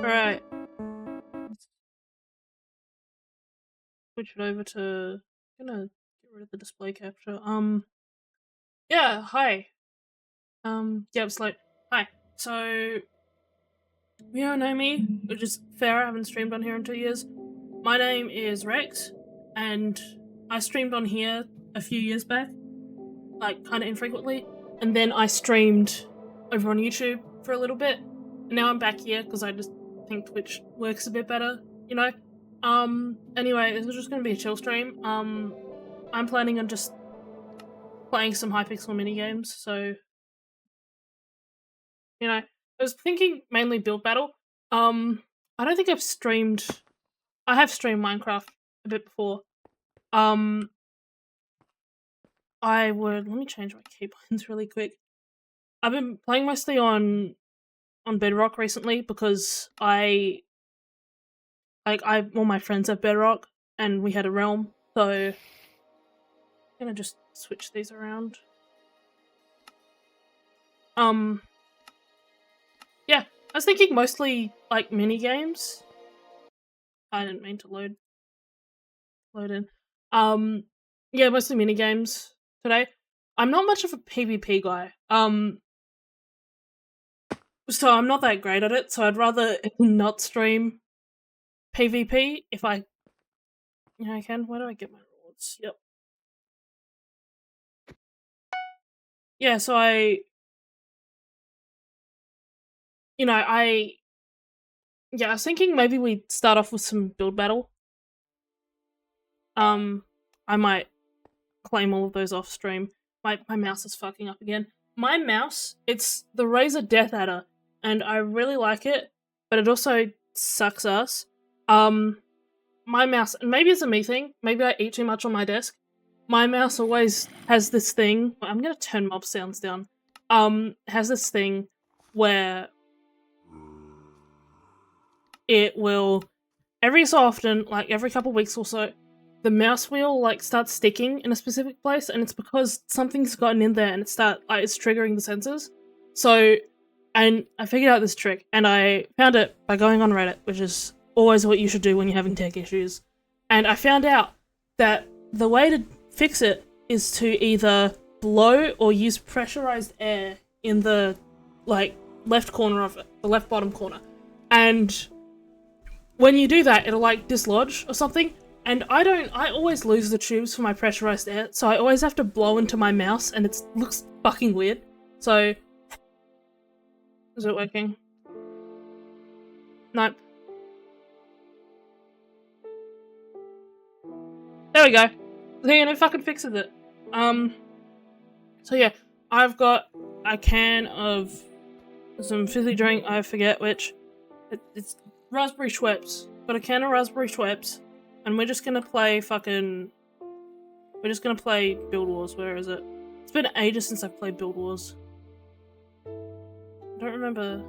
Alright. Switch it over to... I'm gonna get rid of the display capture. Yeah, hi. Yeah, it's like, hi. So, you don't know me, which is fair, I haven't streamed on here in 2 years. My name is Rex, and I streamed on here a few years back, like, kinda infrequently, and then I streamed over on YouTube for a little bit, and now I'm back here, because I just think Twitch works a bit better, you know? Anyway, this is just gonna be a chill stream. I'm planning on just playing some hypixel minigames, so, you know, I was thinking mainly build battle. I don't think I have streamed Minecraft a bit before. Let me change my keyboards really quick. I've been playing mostly on Bedrock recently because all my friends have Bedrock and we had a realm, so I'm gonna just switch these around. Yeah, I was thinking mostly like mini games. I didn't mean to load in. Yeah, mostly mini games today. I'm not much of a PvP guy. So I'm not that great at it, so I'd rather not stream PvP if I can. Where do I get my rewards? Yep. Yeah, so I was thinking maybe we'd start off with some build battle. I might claim all of those off stream. My mouse is fucking up again. My mouse, it's the Razer Death Adder, and I really like it, but it also sucks ass. My mouse, and maybe it's a me thing, maybe I eat too much on my desk. My mouse always has this thing, I'm gonna turn mob sounds down, has this thing where it will, every so often, like every couple weeks or so, the mouse wheel like starts sticking in a specific place, and it's because something's gotten in there and it's triggering the sensors. So, and I figured out this trick, and I found it by going on Reddit, which is always what you should do when you're having tech issues. And I found out that the way to fix it is to either blow or use pressurized air in the left corner of it, the left bottom corner. And when you do that, it'll like dislodge or something. And I always lose the tubes for my pressurized air, so I always have to blow into my mouse, and it looks fucking weird. So, is it working? Nope. There we go. See, and it fucking fixes it. So yeah, I've got a can of some fizzy drink, I forget which. It's raspberry Schweppes. Got a can of raspberry Schweppes. And we're just gonna play Build Wars. Where is it? It's been ages since I've played Build Wars. I don't remember.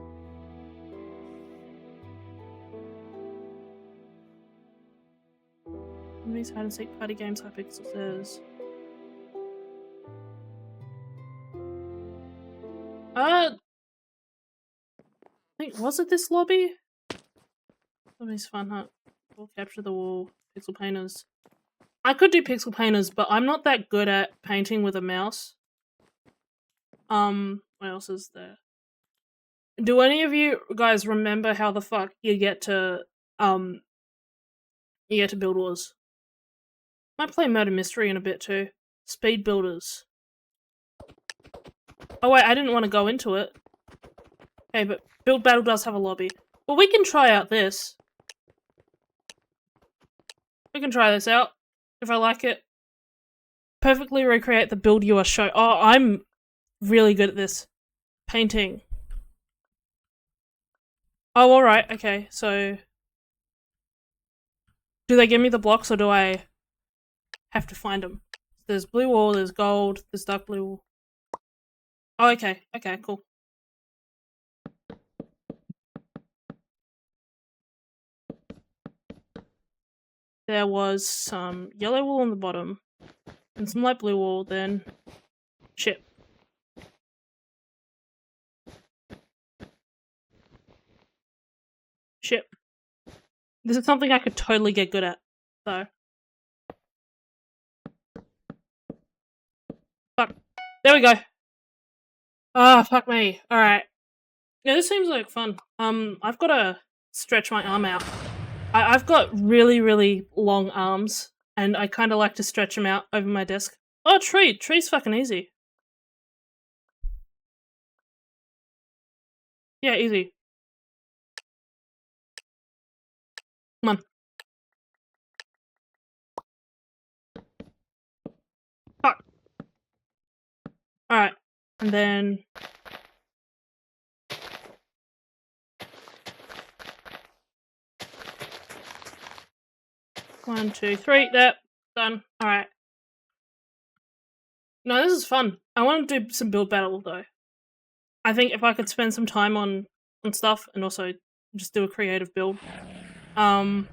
These hide and seek party games hypixel says. I think, was it this lobby? Lobby's fun, huh? We'll capture the wall. Pixel painters. I could do pixel painters, but I'm not that good at painting with a mouse. What else is there? Do any of you guys remember how the fuck you get to Build Wars? Might play Murder Mystery in a bit too. Speed Builders. Oh wait, I didn't want to go into it. Okay, but Build Battle does have a lobby. Well, we can try out this. We can try this out, if I like it. Perfectly recreate the build you are shown. Oh, I'm really good at this. Painting. Oh, alright, okay, so... Do they give me the blocks, or do I have to find them? There's blue wall, there's gold, there's dark blue wall. Oh, okay, cool. There was some yellow wool on the bottom, and some light blue wool, then chip. Shit. This is something I could totally get good at, so. Fuck. There we go. Ah, fuck me. Alright. Yeah, this seems like fun. I've gotta stretch my arm out. I've got really, really long arms, and I kinda like to stretch them out over my desk. Oh, tree! Tree's fucking easy. Yeah, easy. Come on. Fuck. Alright. And then... One, two, three. There. Done. Alright. No, this is fun. I want to do some build battle, though. I think if I could spend some time on stuff, and also just do a creative build, I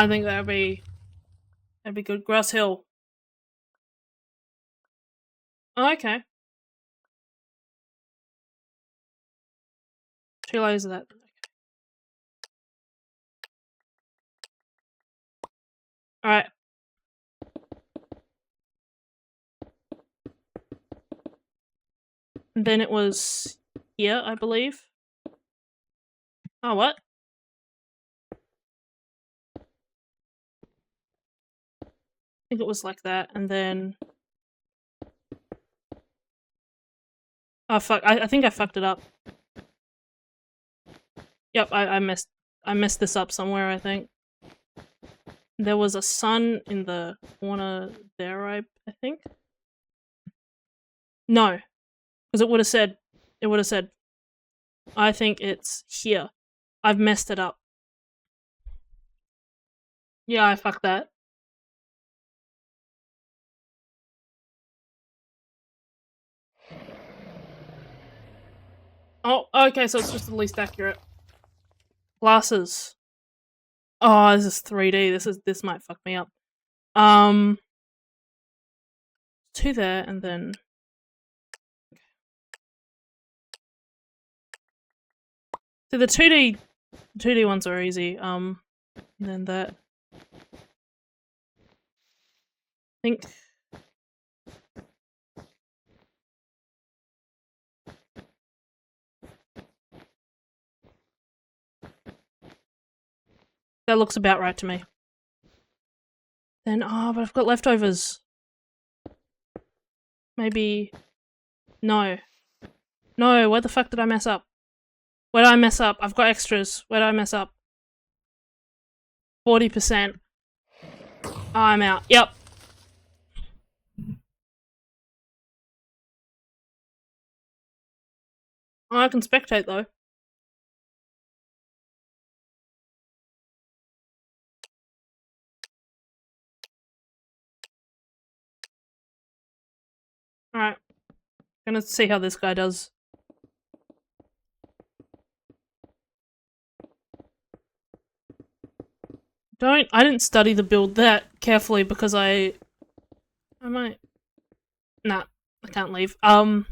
think that'd be good. Grass Hill. Oh, okay. 2 layers of that. Alright. And then it was here, I believe. Oh, what? I think it was like that, and then... Oh, fuck. I think I fucked it up. Yep, I messed this up somewhere, I think. There was a sun in the corner there, I think? No. Because it would have said, I think it's here. I've messed it up. Yeah, I fucked that. Oh, okay, so it's just the least accurate. Glasses. Oh, this is 3D. This might fuck me up. 2 there, and then... So the 2D ones are easy. And then that... I think... That looks about right to me. Then, oh, but I've got leftovers. Maybe... No. No, where the fuck did I mess up? Where did I mess up? I've got extras. Where did I mess up? 40%. Oh, I'm out. Yep. Oh, I can spectate, though. Alright. Gonna see how this guy does. I didn't study the build that carefully because I might... Nah, I can't leave. I mean,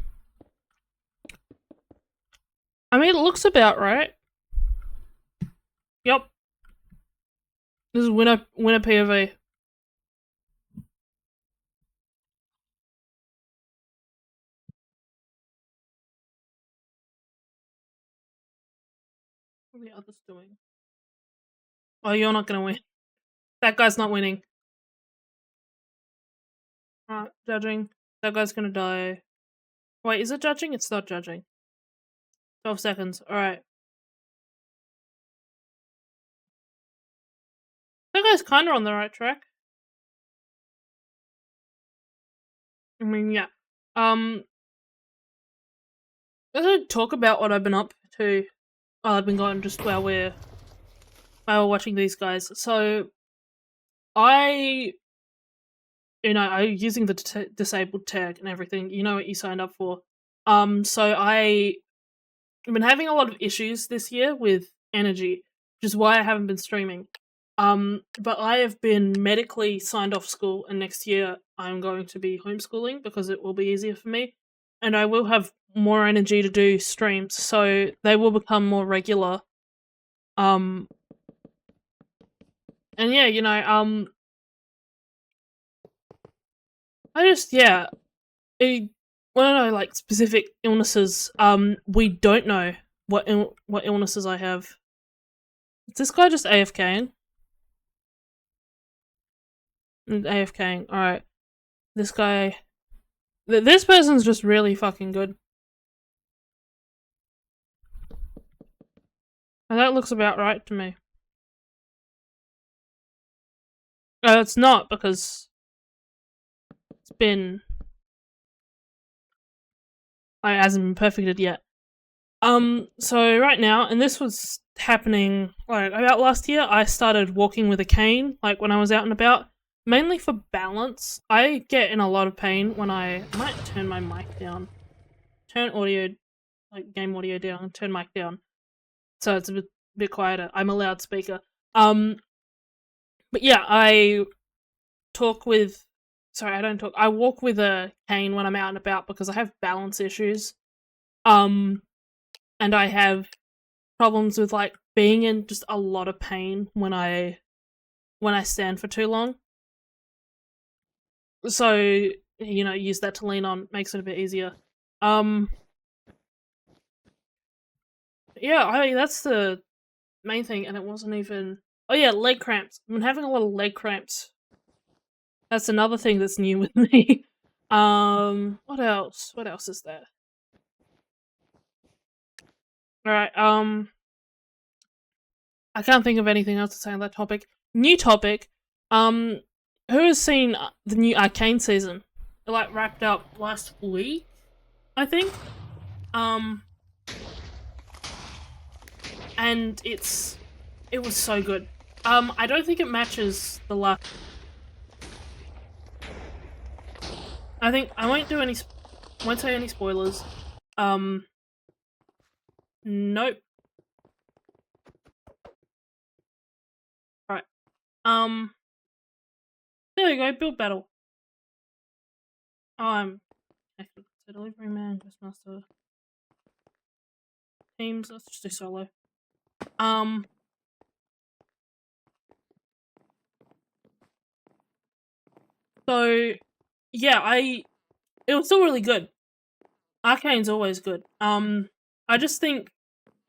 it looks about right. Yep. This is winner POV. What are the others doing? Oh, you're not gonna win. That guy's not winning. Alright, judging. That guy's gonna die. Wait, is it judging? It's not judging. 12 seconds. Alright. That guy's kinda on the right track. I mean, yeah. Let's talk about what I've been up to while I've been gone, just while we're watching these guys. So, I'm using the disabled tag and everything. You know what you signed up for. So I've been having a lot of issues this year with energy, which is why I haven't been streaming. But I have been medically signed off school, and next year I'm going to be homeschooling because it will be easier for me. and I will have more energy to do streams, so they will become more regular. And yeah, you know, I just I want to know like specific illnesses. We don't know what illnesses I have. Is this guy just AFKing? AFKing. All right, this guy. This person's just really fucking good. And that looks about right to me. It's not because it's been. It hasn't been perfected yet. So right now, and this was happening like about last year, I started walking with a cane, like when I was out and about, mainly for balance. I get in a lot of pain when I might turn my mic down. Turn audio, like game audio down, turn mic down. So it's a bit quieter. I'm a loudspeaker. But yeah, I walk with a cane when I'm out and about because I have balance issues. And I have problems with like being in just a lot of pain when I stand for too long. So, you know, use that to lean on, makes it a bit easier. Yeah, that's the main thing, and it wasn't even. Oh yeah, leg cramps. I've been having a lot of leg cramps. That's another thing that's new with me. What else? What else is there? Alright, I can't think of anything else to say on that topic. New topic. Who has seen the new Arcane season? It like wrapped up last week, I think. And it was so good. I don't think it matches the last. I think I won't say any spoilers. Nope. Right. There you go. Build battle. So delivery man, questmaster, teams. Let's just do solo. So yeah, it was still really good. Arcane's always good. I just think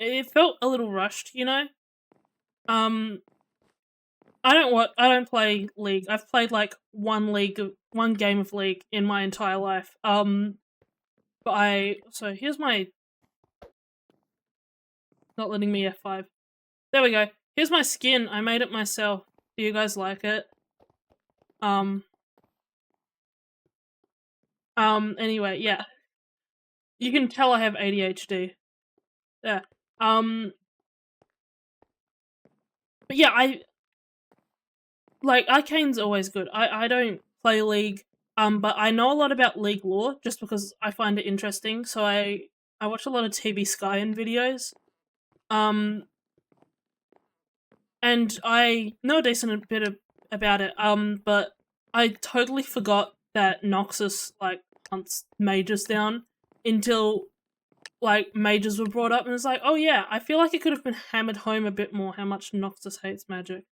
it felt a little rushed, you know? I don't play League. I've played like one game of League in my entire life. So here's my not letting me F5. There we go. Here's my skin. I made it myself. Do you guys like it? Anyway, yeah. You can tell I have ADHD. Yeah. But yeah, Arcane's always good. I don't play League, but I know a lot about League lore just because I find it interesting. So I watch a lot of TV Skyen videos. And I know a decent bit about it. But I totally forgot that Noxus like hunts mages down until like mages were brought up, and it's like, oh yeah, I feel like it could have been hammered home a bit more how much Noxus hates magic.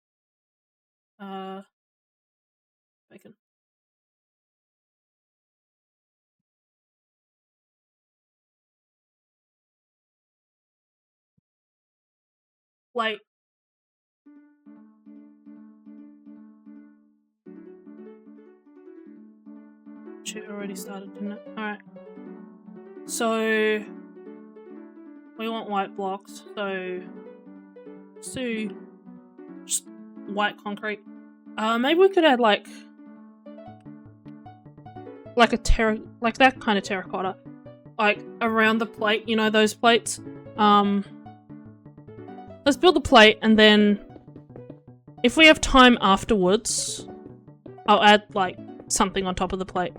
Bacon. Like, shit already started, didn't it? Alright. So, we want white blocks, so let's do just white concrete. Maybe we could add like that kind of terracotta. Like, around the plate, you know, those plates? Let's build the plate, and then if we have time afterwards, I'll add, like, something on top of the plate.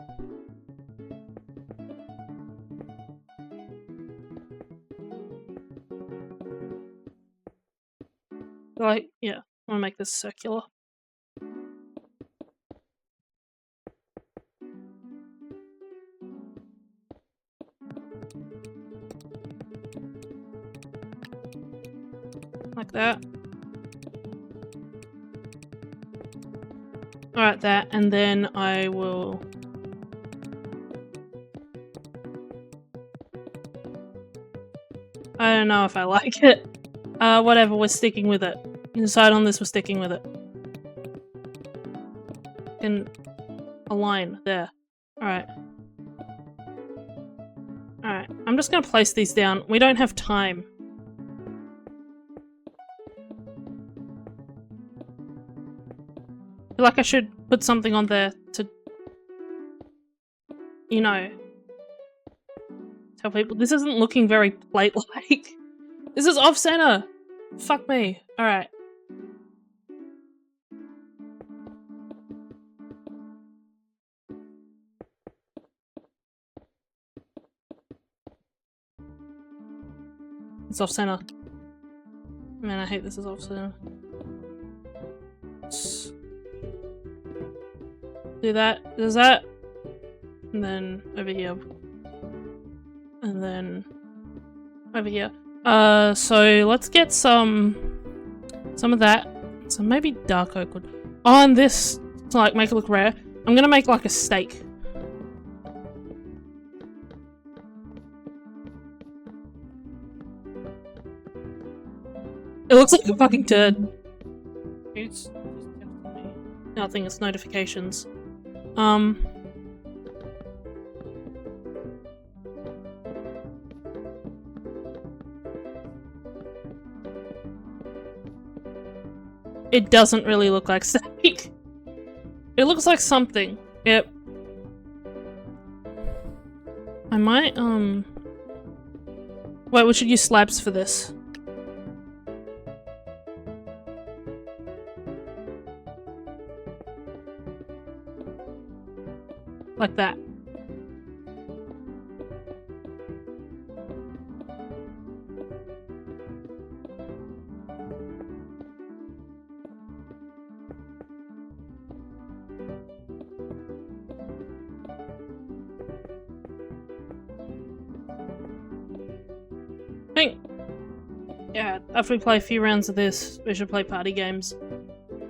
Like, yeah, I want to make this circular. Like that. Alright, that, and then I will... I don't know if I like it. Whatever, we're sticking with it. Decide on this, we're sticking with it. In a line, there. Alright. Alright, I'm just gonna place these down. We don't have time. I feel like I should put something on there to, you know, tell people this isn't looking very plate-like. This is off-center! Fuck me. Alright. It's off-center. Man, I hate this is off-center. Do that. Does that? And then over here. And then over here. So let's get some of that. So maybe dark oak wood. Oh, and this to like make it look rare. I'm gonna make like a steak. It looks like a fucking turd. It's nothing, it's notifications. It doesn't really look like steak. It looks like something. Yep. I might, wait, we should use slabs for this. Like that. I think, yeah, after we play a few rounds of this, we should play party games.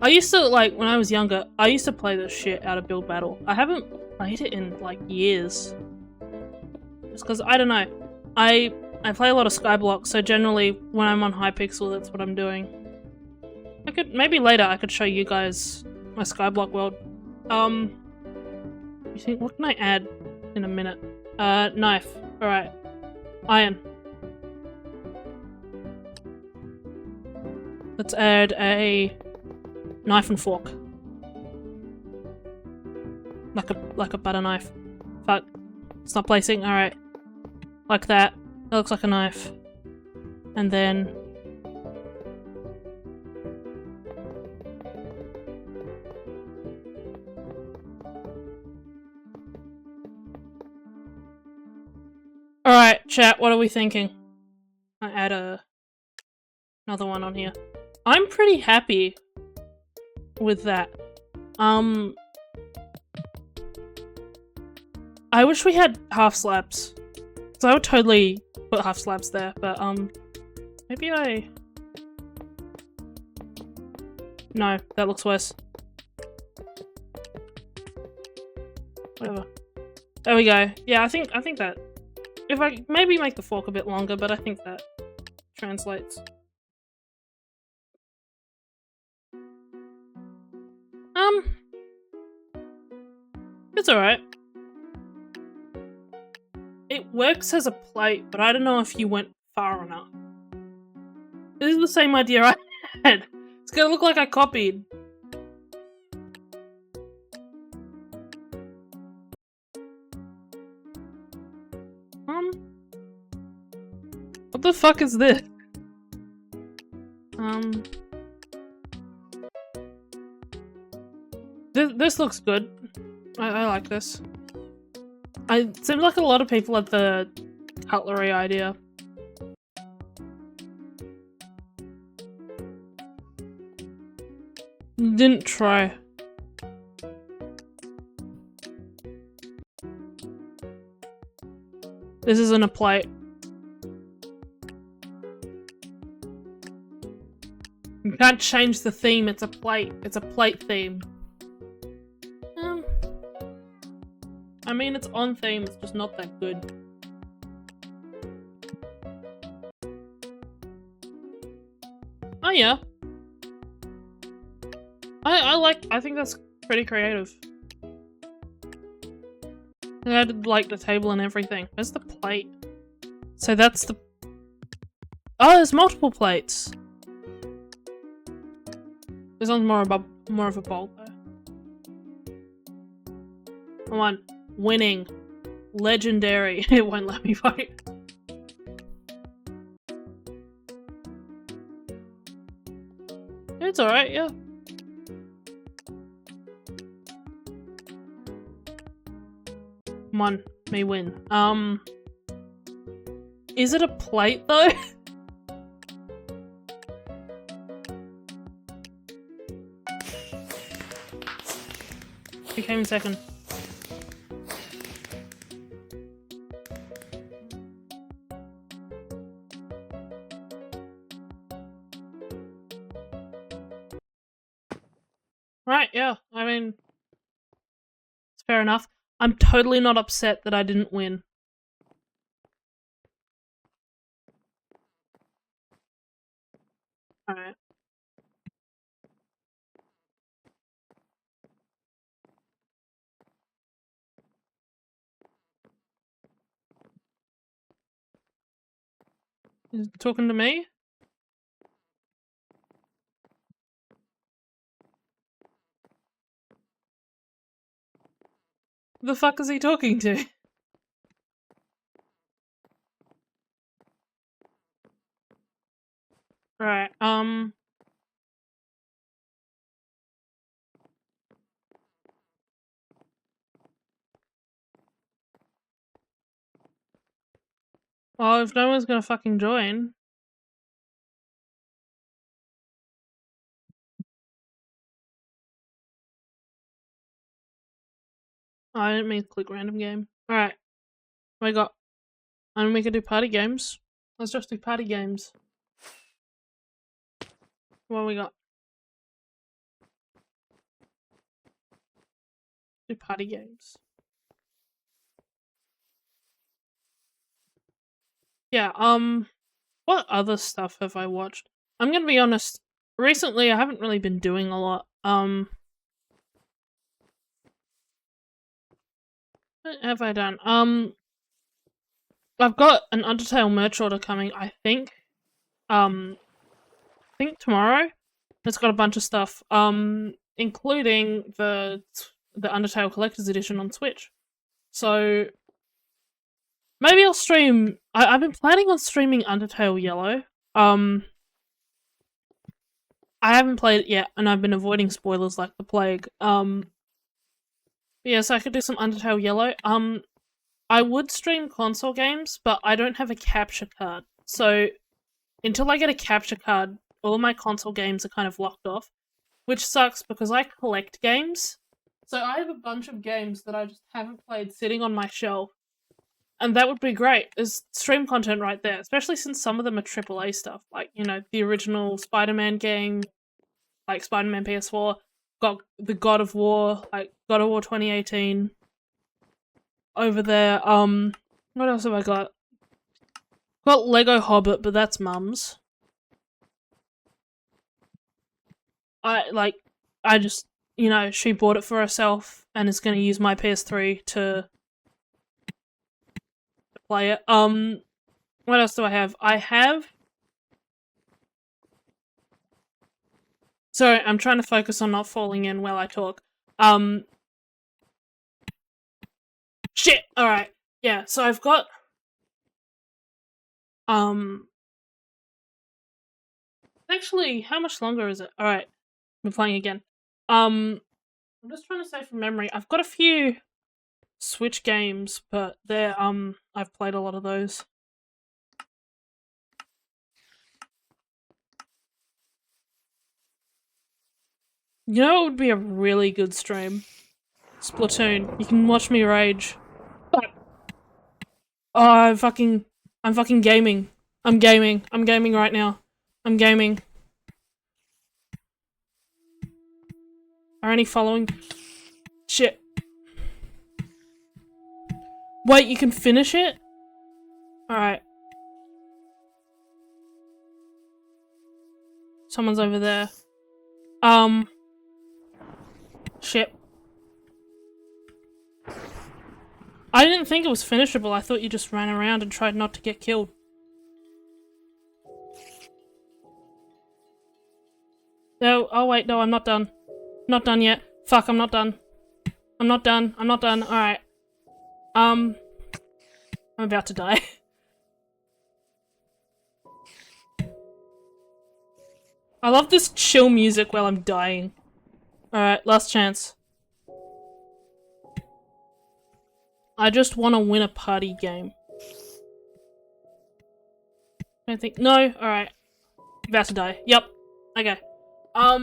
I used to, like, when I was younger, I used to play this shit out of Build Battle. I haven't played it in, like, years. Just because, I don't know. I play a lot of Skyblock, so generally, when I'm on Hypixel, that's what I'm doing. I could, maybe later, I could show you guys my Skyblock world. You think, what can I add in a minute? Knife. Alright. Iron. Let's add a knife and fork. Like a butter knife. Fuck. It's not placing. Alright. Like that. That looks like a knife. And then... Alright, chat, what are we thinking? I add another one on here. I'm pretty happy with that. I wish we had half slabs. So I would totally put half slabs there, but maybe I... No, that looks worse. Whatever. There we go. Yeah, I think that... If I maybe make the fork a bit longer, but I think that translates. It's alright. It works as a plate, but I don't know if you went far enough. This is the same idea I had. It's gonna look like I copied. What the fuck is this? This looks good. I like this. It seems like a lot of people had the cutlery idea. Didn't try. This isn't a plate. can't change the theme, it's a plate. It's a plate theme. I mean, it's on theme, it's just not that good. Oh yeah. I think that's pretty creative. I added, like, the table and everything. Where's the plate? So that's the... Oh, there's multiple plates! This one's more of a bowl, though. Come on. Winning. Legendary. It won't let me fight. It's alright, yeah. Come on, me win. Is it a plate though? He came second. Right, yeah, I mean, it's fair enough. I'm totally not upset that I didn't win. Alright. Is he talking to me? Who the fuck is he talking to? Right, well, if no one's gonna fucking join... Oh, I didn't mean to click random game. Alright. We got... And we can do party games. Let's just do party games. What we got? Do party games. Yeah, what other stuff have I watched? I'm gonna be honest, recently I haven't really been doing a lot. What have I done? I've got an Undertale merch order coming, I think tomorrow. It's got a bunch of stuff, including the Undertale Collector's Edition on Switch. So, maybe I'll stream... I've been planning on streaming Undertale Yellow. I haven't played it yet, and I've been avoiding spoilers like the plague. Yeah, so I could do some Undertale Yellow. I would stream console games, but I don't have a capture card. So, until I get a capture card, all my console games are kind of locked off. Which sucks, because I collect games. So I have a bunch of games that I just haven't played sitting on my shelf. And that would be great. There's stream content right there, especially since some of them are AAA stuff. Like, you know, the original Spider-Man game, like Spider-Man PS4, got the God of War, like God of War 2018 over there. What else have I got? Got Lego Hobbit, but that's Mum's. I just, you know, she bought it for herself and is going to use my PS3 to play it. What else do I have? Sorry, I'm trying to focus on not falling in while I talk. Shit! Alright. Yeah, so I've got... Actually, how much longer is it? Alright. I'm playing again. I'm just trying to say from memory. I've got a few Switch games, but they're, I've played a lot of those. You know what would be a really good stream? Splatoon. You can watch me rage. Oh, I'm fucking gaming. I'm gaming right now. I'm gaming. are any following? Shit. Wait, you can finish it? Alright. Someone's over there. Shit. I didn't think it was finishable. I thought you just ran around and tried not to get killed. No, oh wait, no, I'm not done. Not done yet. Fuck, I'm not done. I'm not done. I'm not done. Alright. I'm about to die. I love this chill music while I'm dying. Alright, last chance. I just want to win a party game. I think- no, alright. About to die. Yep. Okay. What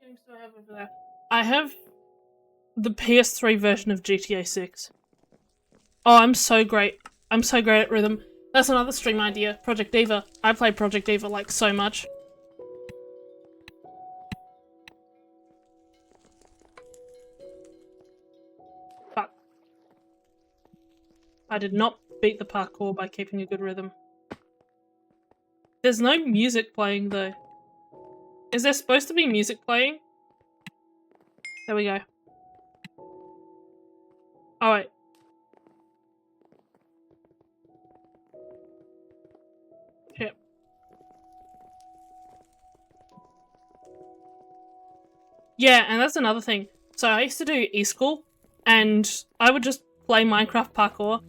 games do I have over there? I have the PS3 version of GTA 6. Oh, I'm so great. I'm so great at rhythm. That's another stream idea. Project Diva. I play Project Diva like so much. Fuck. I did not beat the parkour by keeping a good rhythm. There's no music playing though. Is there supposed to be music playing? There we go. Oh wait. Shit. Yeah, and that's another thing. So I used to do e-school, and I would just play Minecraft parkour.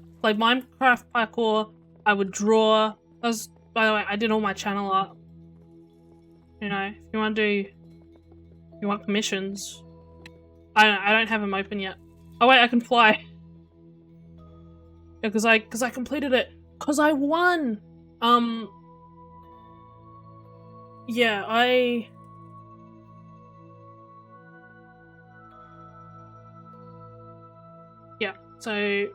I would draw. By the way, I did all my channel art. You know, if you want to do... If you want commissions... I don't have them open yet. Oh wait, I can fly. Yeah, because I completed it. Because I won! Yeah, yeah, so...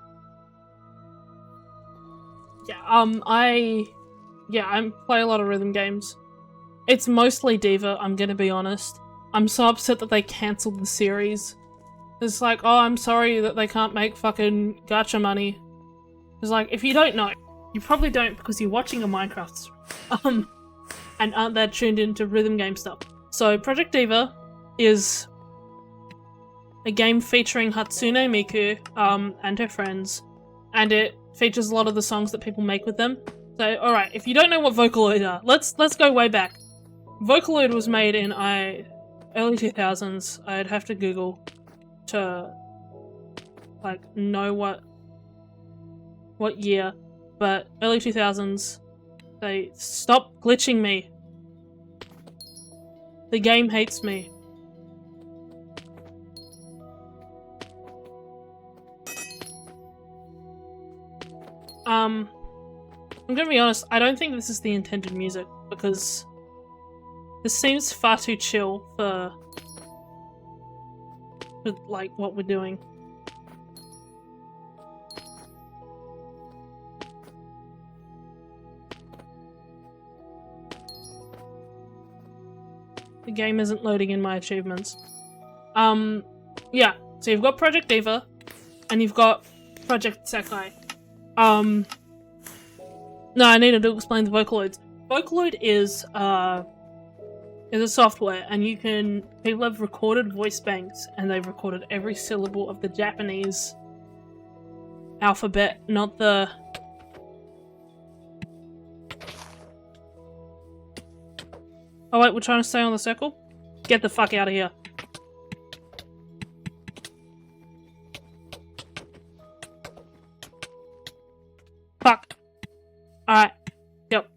Yeah, I play a lot of rhythm games. It's mostly Diva, I'm gonna be honest. I'm so upset that they cancelled the series. It's like, oh, I'm sorry that they can't make fucking gacha money. It's like, if you don't know, you probably don't because you're watching a Minecraft stream, and aren't that tuned into rhythm game stuff. So, Project Diva is a game featuring Hatsune Miku, and her friends, and it features a lot of the songs that people make with them. So, alright, if you don't know what Vocaloid are, let's go way back. Vocaloid was made in early 2000s. I'd have to Google to like know what year, but early 2000s. They stop glitching me. The game hates me. I'm gonna be honest, I don't think this is the intended music because this seems far too chill for like what we're doing. The game isn't loading in my achievements. Yeah, so you've got Project Diva and you've got Project Sekai. No, I needed to explain the Vocaloids. Vocaloid is a software, and people have recorded voice banks, and they've recorded every syllable of the Japanese alphabet, not the... Oh wait, we're trying to stay on the circle? Get the fuck out of here. Fuck. Alright. Yep.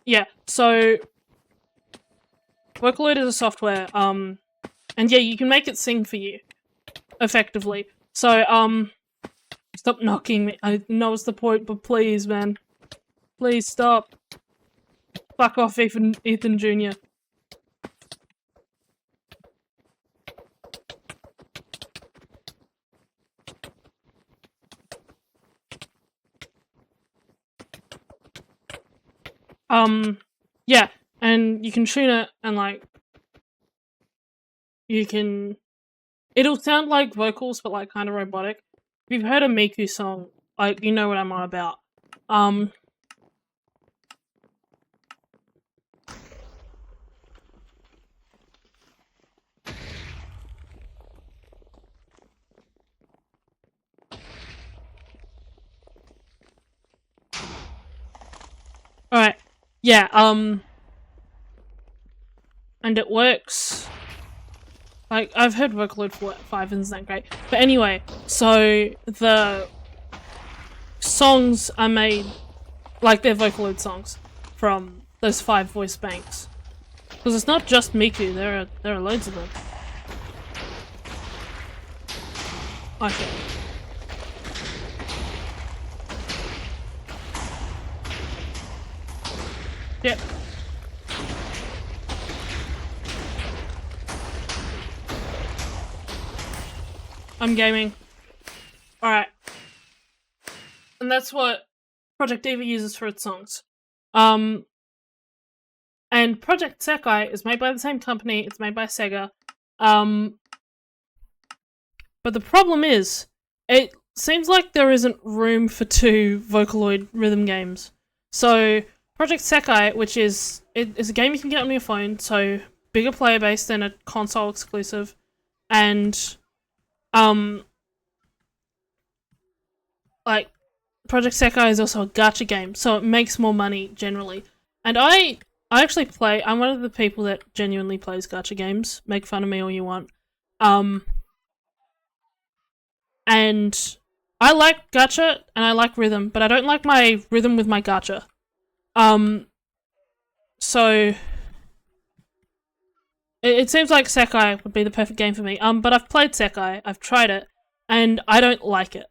Yeah, so Vocaloid is a software, and yeah, you can make it sing for you, effectively. So, stop knocking me. I know it's the point, but please, man. Please stop. Fuck off, Ethan Jr. Yeah, and you can tune it, and like you can. It'll sound like vocals, but like kind of robotic. If you've heard a Miku song, like you know what I'm on about. Um. All right. Yeah. And it works. Like I've heard Vocaloid 5 and it's not great, but anyway. So the songs are made like they're Vocaloid songs from those 5 voice banks. Because it's not just Miku. There are loads of them. Okay. Yep. I'm gaming. Alright. And that's what Project Diva uses for its songs. And Project Sekai is made by the same company, it's made by Sega. But the problem is, it seems like there isn't room for 2 Vocaloid rhythm games. So, Project Sekai, which is a game you can get on your phone, so bigger player base than a console exclusive, and like Project Sekai is also a gacha game, so it makes more money generally. And I actually play. I'm one of the people that genuinely plays gacha games. Make fun of me all you want. And I like gacha and I like rhythm, but I don't like my rhythm with my gacha. So it seems like Sekai would be the perfect game for me. But I've played Sekai, I've tried it, and I don't like it.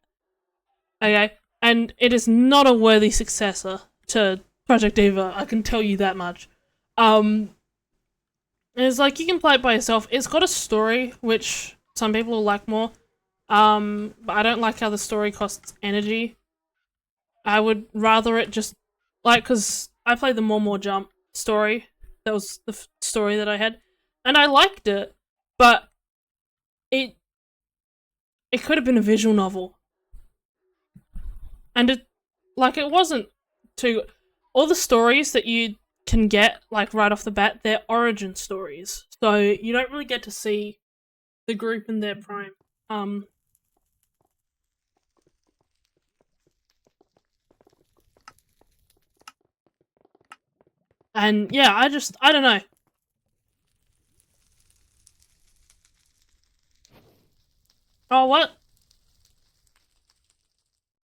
Okay? And it is not a worthy successor to Project Diva, I can tell you that much. It's like you can play it by yourself. It's got a story, which some people will like more. But I don't like how the story costs energy. I would rather it just like because I played the More Jump story. That was the story that I had, and I liked it, but it could have been a visual novel, and it wasn't too. All the stories that you can get like right off the bat, they're origin stories, so you don't really get to see the group in their prime. And yeah, I don't know. Oh, what?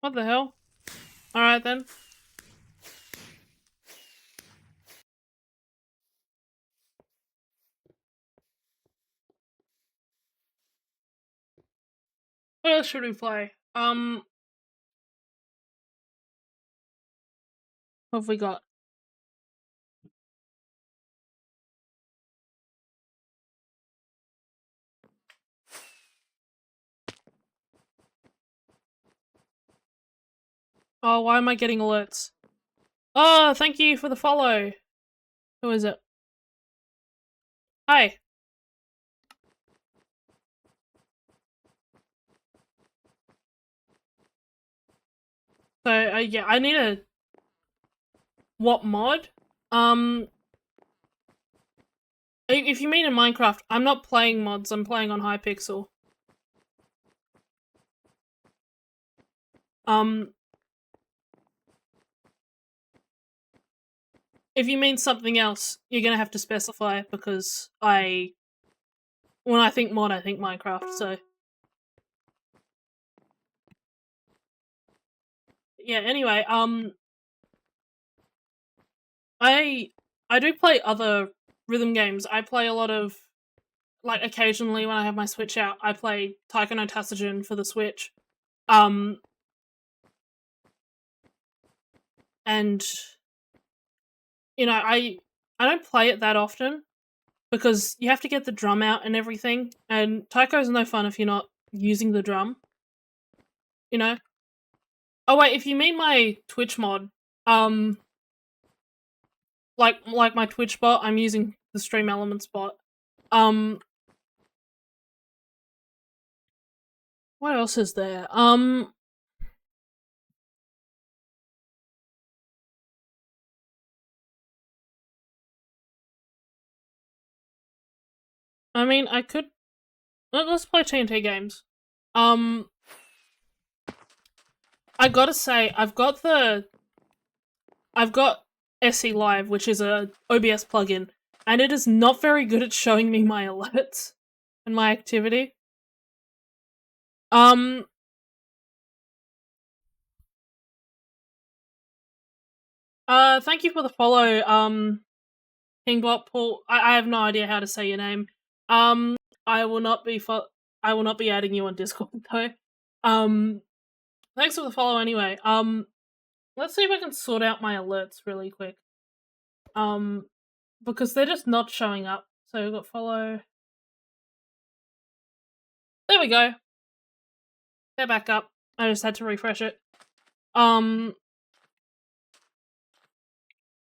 What the hell? Alright then. What else should we play? What have we got? Oh, why am I getting alerts? Oh, thank you for the follow. Who is it? Hi. So, yeah, I need a... What mod? If you mean in Minecraft, I'm not playing mods, I'm playing on Hypixel. If you mean something else, you're gonna have to specify, because when I think mod, I think Minecraft, so... Yeah, anyway, I do play other rhythm games. I play a lot of, like, occasionally when I have my Switch out, I play Taiko no Tatsujin for the Switch. And, you know, I don't play it that often, because you have to get the drum out and everything, and Taiko's no fun if you're not using the drum. You know? Oh wait, if you mean my Twitch mod, like my Twitch bot, I'm using the Stream Elements bot. What else is there? I mean, I could let's play TNT games. I gotta say, I've got SE Live, which is a OBS plugin, and it is not very good at showing me my alerts and my activity. Thank you for the follow, Kingbot Paul. I have no idea how to say your name. I will not be adding you on Discord though. Thanks for the follow anyway. Let's see if I can sort out my alerts really quick. Because they're just not showing up. So we've got follow. There we go. They're back up. I just had to refresh it.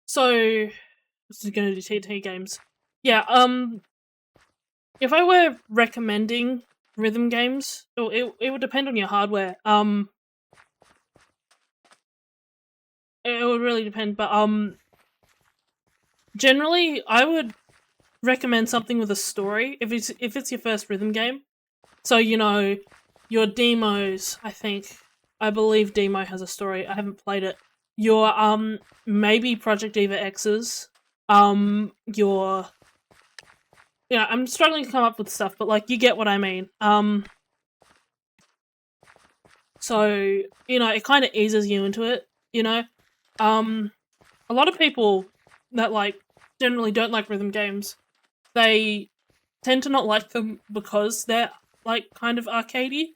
So this is gonna do TT games. Yeah, if I were recommending rhythm games, it would depend on your hardware. It would really depend, but generally I would recommend something with a story if it's your first rhythm game. So, you know, your demos, I believe Demo has a story. I haven't played it. Your maybe Project Eva X's, your yeah, I'm struggling to come up with stuff, but like you get what I mean. So, you know, it kind of eases you into it, you know. A lot of people that like generally don't like rhythm games, they tend to not like them because they're like kind of arcadey,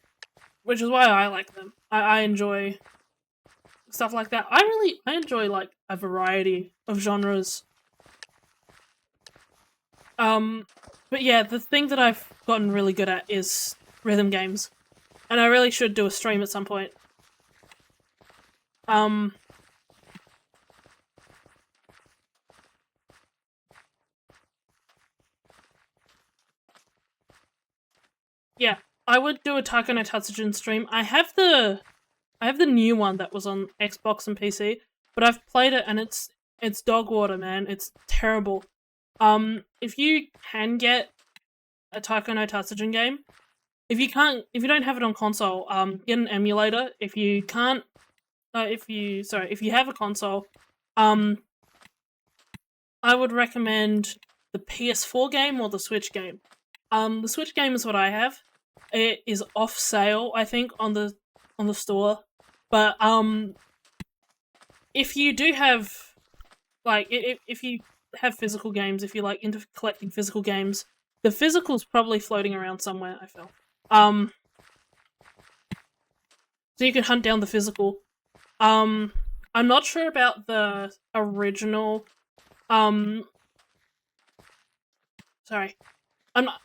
which is why I like them. I enjoy stuff like that. I enjoy like a variety of genres. But yeah, the thing that I've gotten really good at is rhythm games, and I really should do a stream at some point. Yeah, I would do a Taiko no Tatsujin stream. I have the new one that was on Xbox and PC, but I've played it and it's dog water, man. It's terrible. If you can get a Taiko no Tatsujin game, if you don't have it on console, get an emulator. If you can't, if you have a console, I would recommend the PS4 game or the Switch game. The Switch game is what I have. It is off sale, I think, on the store. But if you do have like if you have physical games, if you're like into collecting physical games, the physical's probably floating around somewhere, I feel. So you can hunt down the physical. I'm not sure about the original. Sorry, I'm not.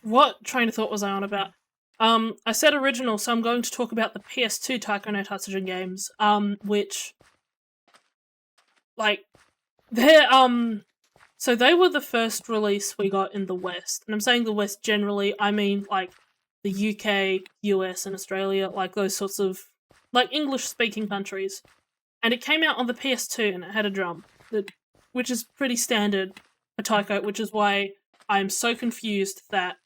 What train of thought was I on about? I said original, so I'm going to talk about the PS2 Taiko no Tatsujin games, which, like, they're, so they were the first release we got in the West, and I'm saying the West generally, I mean, like, the UK, US, and Australia, like, those sorts of, like, English-speaking countries. And it came out on the PS2, and it had a drum, which is pretty standard for Taiko, which is why I'm so confused that,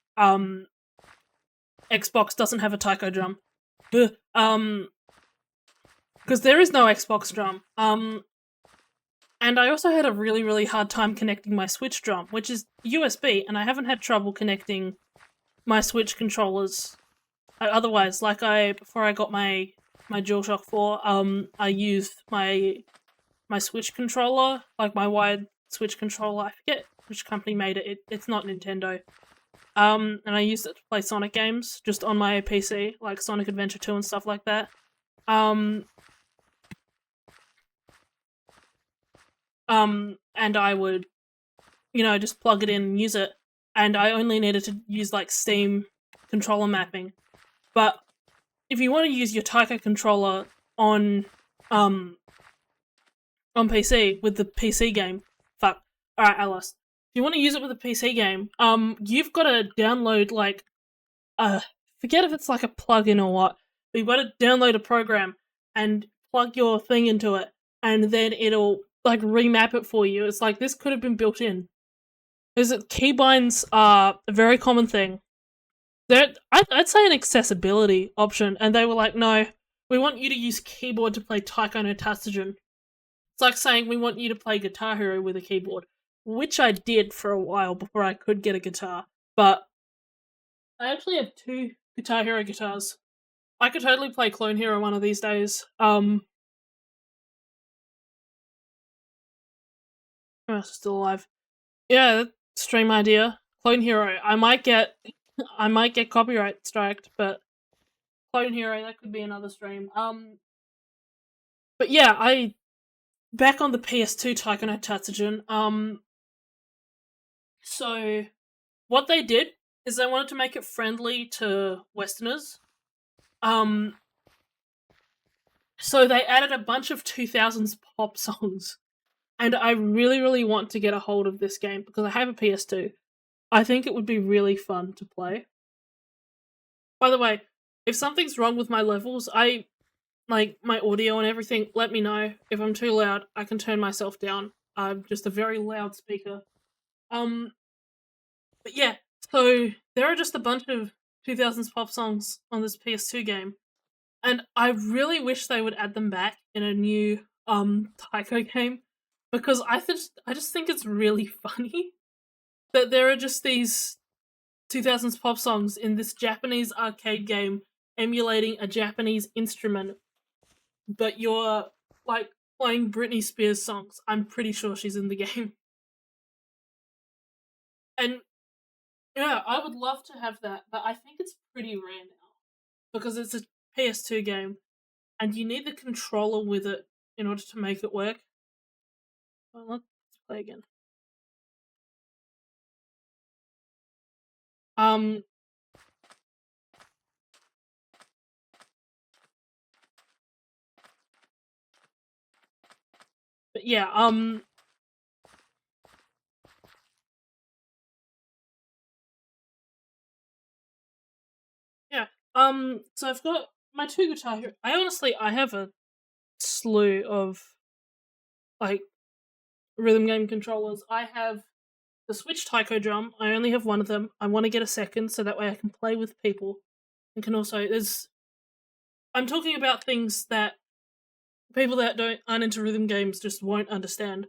Xbox doesn't have a Taiko drum. Because there is no Xbox drum. And I also had a really, really hard time connecting my Switch drum, which is USB, and I haven't had trouble connecting my Switch controllers. Otherwise, like before I got my DualShock 4, I used my Switch controller, like my wired Switch controller. I forget which company made it. It's not Nintendo. And I used it to play Sonic games just on my PC, like Sonic Adventure 2 and stuff like that. And I would, you know, just plug it in and use it. And I only needed to use, like, Steam controller mapping. But if you want to use your Taiko controller on, on PC with the PC game. Fuck. Alright, Alice. If you want to use it with a PC game, you've got to download like forget if it's like a plugin or what, but you've got to download a program and plug your thing into it, and then it'll like remap it for you. It's like this could have been built in. Is it keybinds are a very common thing. I'd say an accessibility option, and they were like, no, we want you to use keyboard to play Taiko no Tatsujin. It's like saying we want you to play Guitar Hero with a keyboard, which I did for a while before I could get a guitar, but I actually have 2 Guitar Hero guitars. I could totally play Clone Hero one of these days. Oh, still alive. Yeah, stream idea. Clone Hero. I might get copyright striked, but Clone Hero, that could be another stream. But yeah, back on the PS2 Taiko no Tatsujin, so what they did is they wanted to make it friendly to Westerners. So they added a bunch of 2000s pop songs. And I really, really want to get a hold of this game because I have a PS2. I think it would be really fun to play. By the way, if something's wrong with my levels, like my audio and everything, let me know. If I'm too loud, I can turn myself down. I'm just a very loud speaker. But yeah, so there are just a bunch of 2000s pop songs on this PS2 game. And I really wish they would add them back in a new Taiko game. Because I just think it's really funny that there are just these 2000s pop songs in this Japanese arcade game emulating a Japanese instrument, but you're like playing Britney Spears songs. I'm pretty sure she's in the game. And yeah, I would love to have that, but I think it's pretty rare now because it's a PS2 game and you need the controller with it in order to make it work. Well, let's play again. But yeah, yeah, so I've got my 2 Guitar Hero. I have a slew of like rhythm game controllers. I have the Switch Taiko drum. I only have one of them. I want to get a second so that way I can play with people and can also I'm talking about things that people that aren't into rhythm games just won't understand.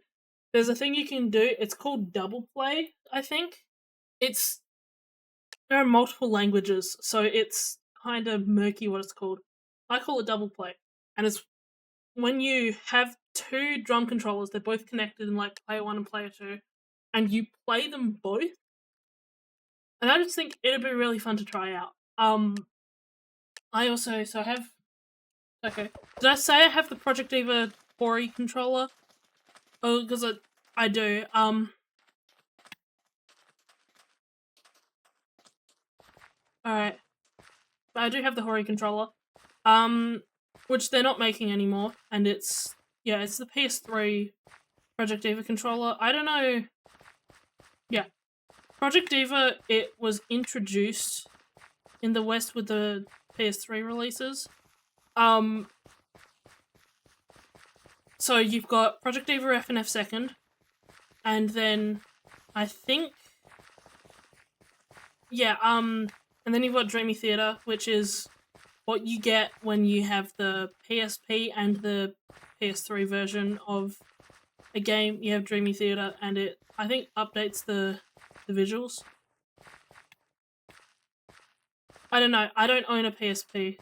There's a thing you can do. It's called double play, I think. There are multiple languages, so it's kind of murky what it's called. I call it double play, and it's when you have 2 drum controllers, they're both connected in like player 1 and player 2, and you play them both. And I just think it'd be really fun to try out. I have. Okay, did I say I have the Project Diva Hori controller? Oh, because I do. Alright. I do have the Hori controller. Which they're not making anymore, and it's the PS3 Project Diva controller. I don't know. Yeah. Project Diva, it was introduced in the West with the PS3 releases. So you've got Project Diva FNF second, and then I think and then you've got Dreamy Theater, which is what you get when you have the PSP and the PS3 version of a game. You have Dreamy Theater, and it, I think, updates the visuals. I don't know. I don't own a PSP.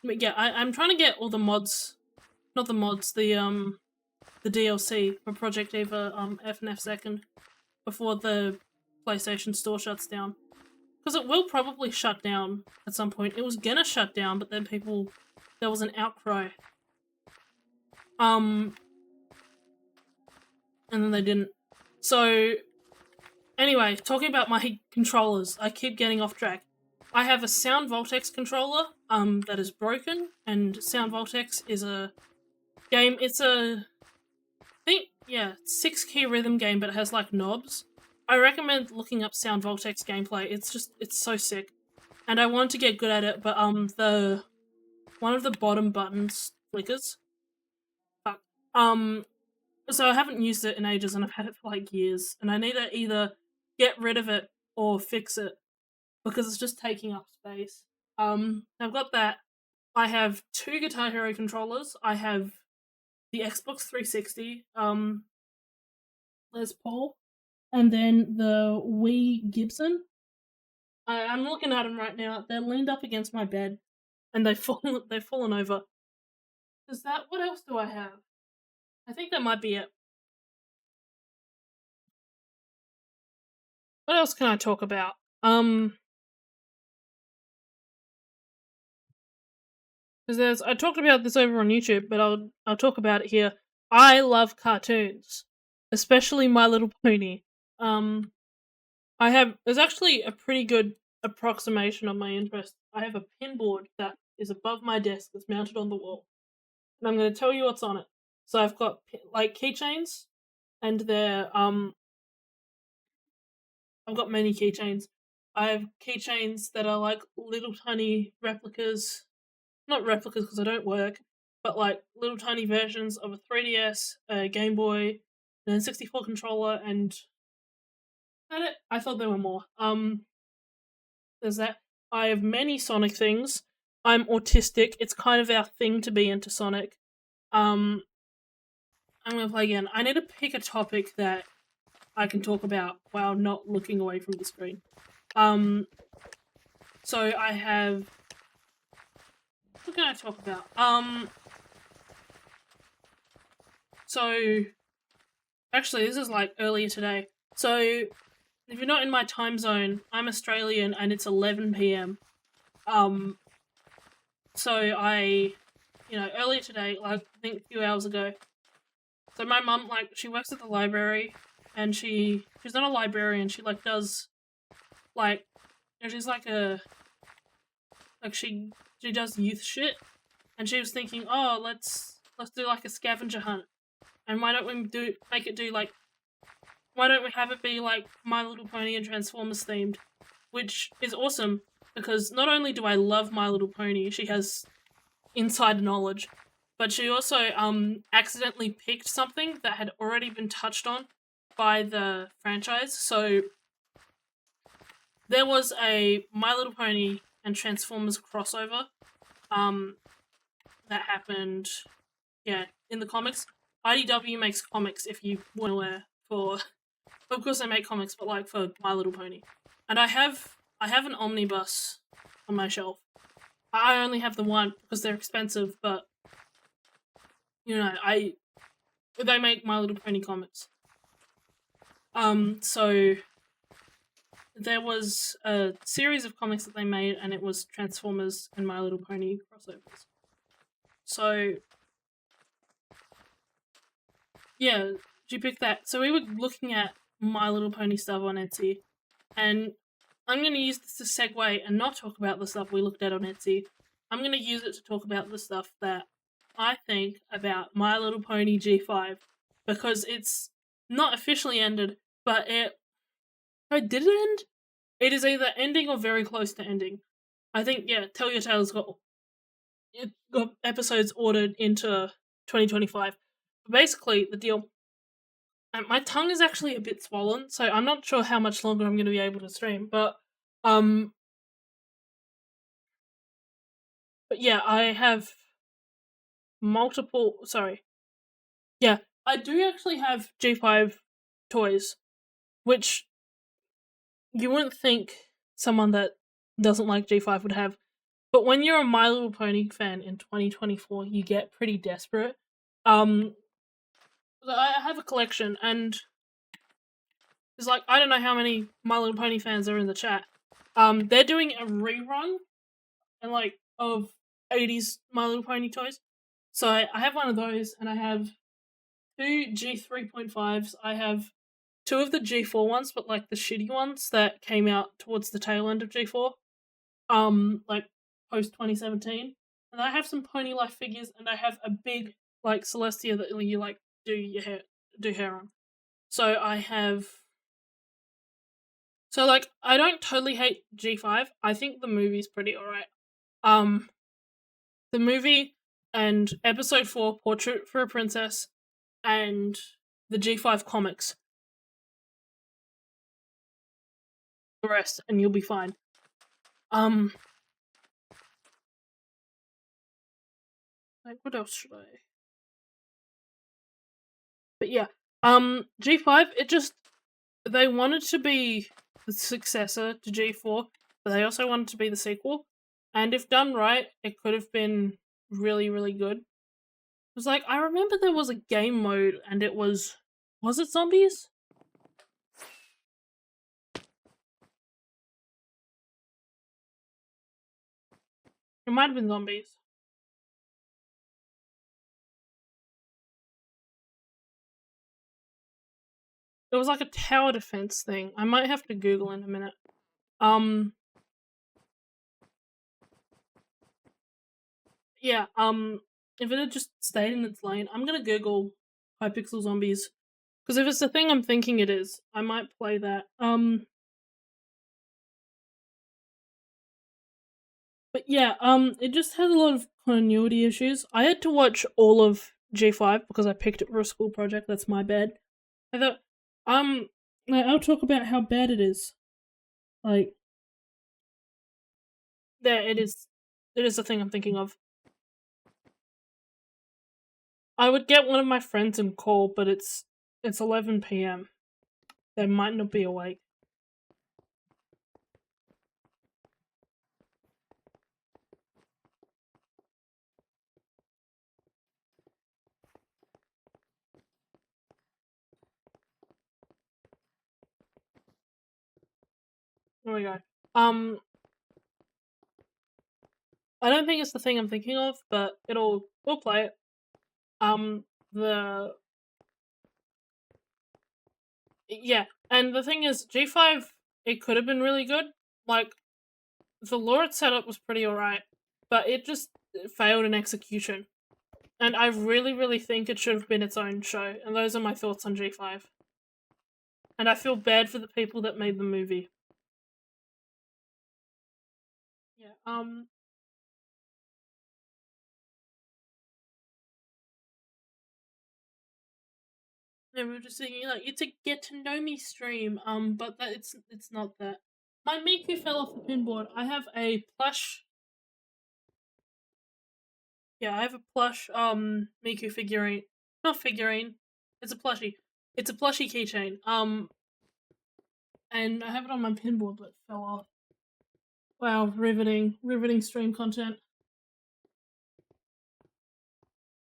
But yeah, I'm trying to get all the mods, not the mods, the DLC for Project Diva FNF second before the PlayStation Store shuts down. Because it will probably shut down at some point. It was gonna shut down, but then there was an outcry. And then they didn't. So, anyway, talking about my controllers, I keep getting off track. I have a Sound Voltex controller, that is broken, and Sound Voltex is a game. It's a, I think, yeah, 6-key rhythm game, but it has like knobs. I recommend looking up Sound Voltex gameplay. It's so sick. And I wanted to get good at it, but the one of the bottom buttons flickers. Fuck. So I haven't used it in ages, and I've had it for like years, and I need to either get rid of it or fix it because it's just taking up space. I've got that. I have 2 Guitar Hero controllers. I have the Xbox 360, Les Paul, and then the Wii Gibson. I'm looking at them right now. They're leaned up against my bed, and they've fallen over. Is that what else do I have? I think that might be it. What else can I talk about? Because I talked about this over on YouTube, but I'll talk about it here. I love cartoons, especially My Little Pony. There's actually a pretty good approximation of my interest. I have a pinboard that is above my desk that's mounted on the wall, and I'm going to tell you what's on it. So I've got like keychains, and I've got many keychains. I have keychains that are like little tiny replicas, not replicas because they don't work, but like little tiny versions of a 3DS, a Game Boy, an N64 controller, and that it. I thought there were more. There's that. I have many Sonic things. I'm autistic. It's kind of our thing to be into Sonic. I'm gonna play again. I need to pick a topic that I can talk about while not looking away from the screen. So I have. What can I talk about? So actually, this is like earlier today. So if you're not in my time zone, I'm Australian and it's 11 p.m. So earlier today, like I think a few hours ago. So my mum, like, she works at the library, and she's not a librarian. She like does, like, she's like she does youth shit, and she was thinking, oh, let's do like a scavenger hunt, and why don't we why don't we have it be like My Little Pony and Transformers themed, which is awesome because not only do I love My Little Pony, she has inside knowledge, but she also accidentally picked something that had already been touched on by the franchise. So there was a My Little Pony and Transformers crossover that happened, in the comics. IDW makes comics, if you weren't aware, of course they make comics, but like for My Little Pony. And I have an omnibus on my shelf. I only have the one because they're expensive, but they make My Little Pony comics. So there was a series of comics that they made, and it was Transformers and My Little Pony crossovers. So yeah, you picked that. So we were looking at My Little Pony stuff on Etsy, and I'm going to use this to segue and not talk about the stuff we looked at on Etsy. I'm going to use it to talk about the stuff that I think about My Little Pony G5, because it's not officially ended, but did it end? It is either ending or very close to ending. I think, Tell Your Tale's got episodes ordered into 2025. But basically, the deal. My tongue is actually a bit swollen, so I'm not sure how much longer I'm going to be able to stream, but yeah, I have multiple. Sorry. Yeah, I do actually have G5 toys, which you wouldn't think someone that doesn't like G5 would have. But when you're a My Little Pony fan in 2024, you get pretty desperate. I have a collection, and there's like, I don't know how many My Little Pony fans are in the chat. They're doing a rerun and of 80s My Little Pony toys. So I have one of those, and I have 2 G3.5s. I have 2 of the G4 ones, but like the shitty ones that came out towards the tail end of G4. Like post 2017. And I have some Pony Life figures, and I have a big like Celestia that you like do hair on. So I have. So like I don't totally hate G5. I think the movie's pretty alright. The movie and episode 4, Portrait for a Princess, and the G5 comics. The rest, and you'll be fine. Like what else should I? But yeah, G5. They wanted to be the successor to G4, but they also wanted to be the sequel. And if done right, it could have been really, really good. It was like, I remember there was a game mode and it was it zombies? It might have been zombies. It was like a tower defense thing. I might have to Google in a minute. Yeah, if it had just stayed in its lane, I'm gonna Google hypixel zombies. Because if it's the thing I'm thinking it is, I might play that. But yeah, it just has a lot of continuity issues. I had to watch all of G5 because I picked it for a school project. That's my bad. I thought, I'll talk about how bad it is. Like, there, it is. It is the thing I'm thinking of. I would get one of my friends and call, but it's 11 p.m. They might not be awake. There we go. I don't think it's the thing I'm thinking of, but we'll play it. Yeah, and the thing is, G5, it could have been really good. Like, the lore it set up was pretty alright, but it just failed in execution. And I really, really think it should have been its own show, and those are my thoughts on G5. And I feel bad for the people that made the movie. Yeah, yeah, we were just thinking, like, it's a get to know me stream, but that it's not that. My Miku fell off the pinboard. I have a plush. Yeah, I have a plush Miku figurine. Not figurine. It's a plushie. It's a plushie keychain. And I have it on my pinboard, but it fell off. Wow, riveting stream content.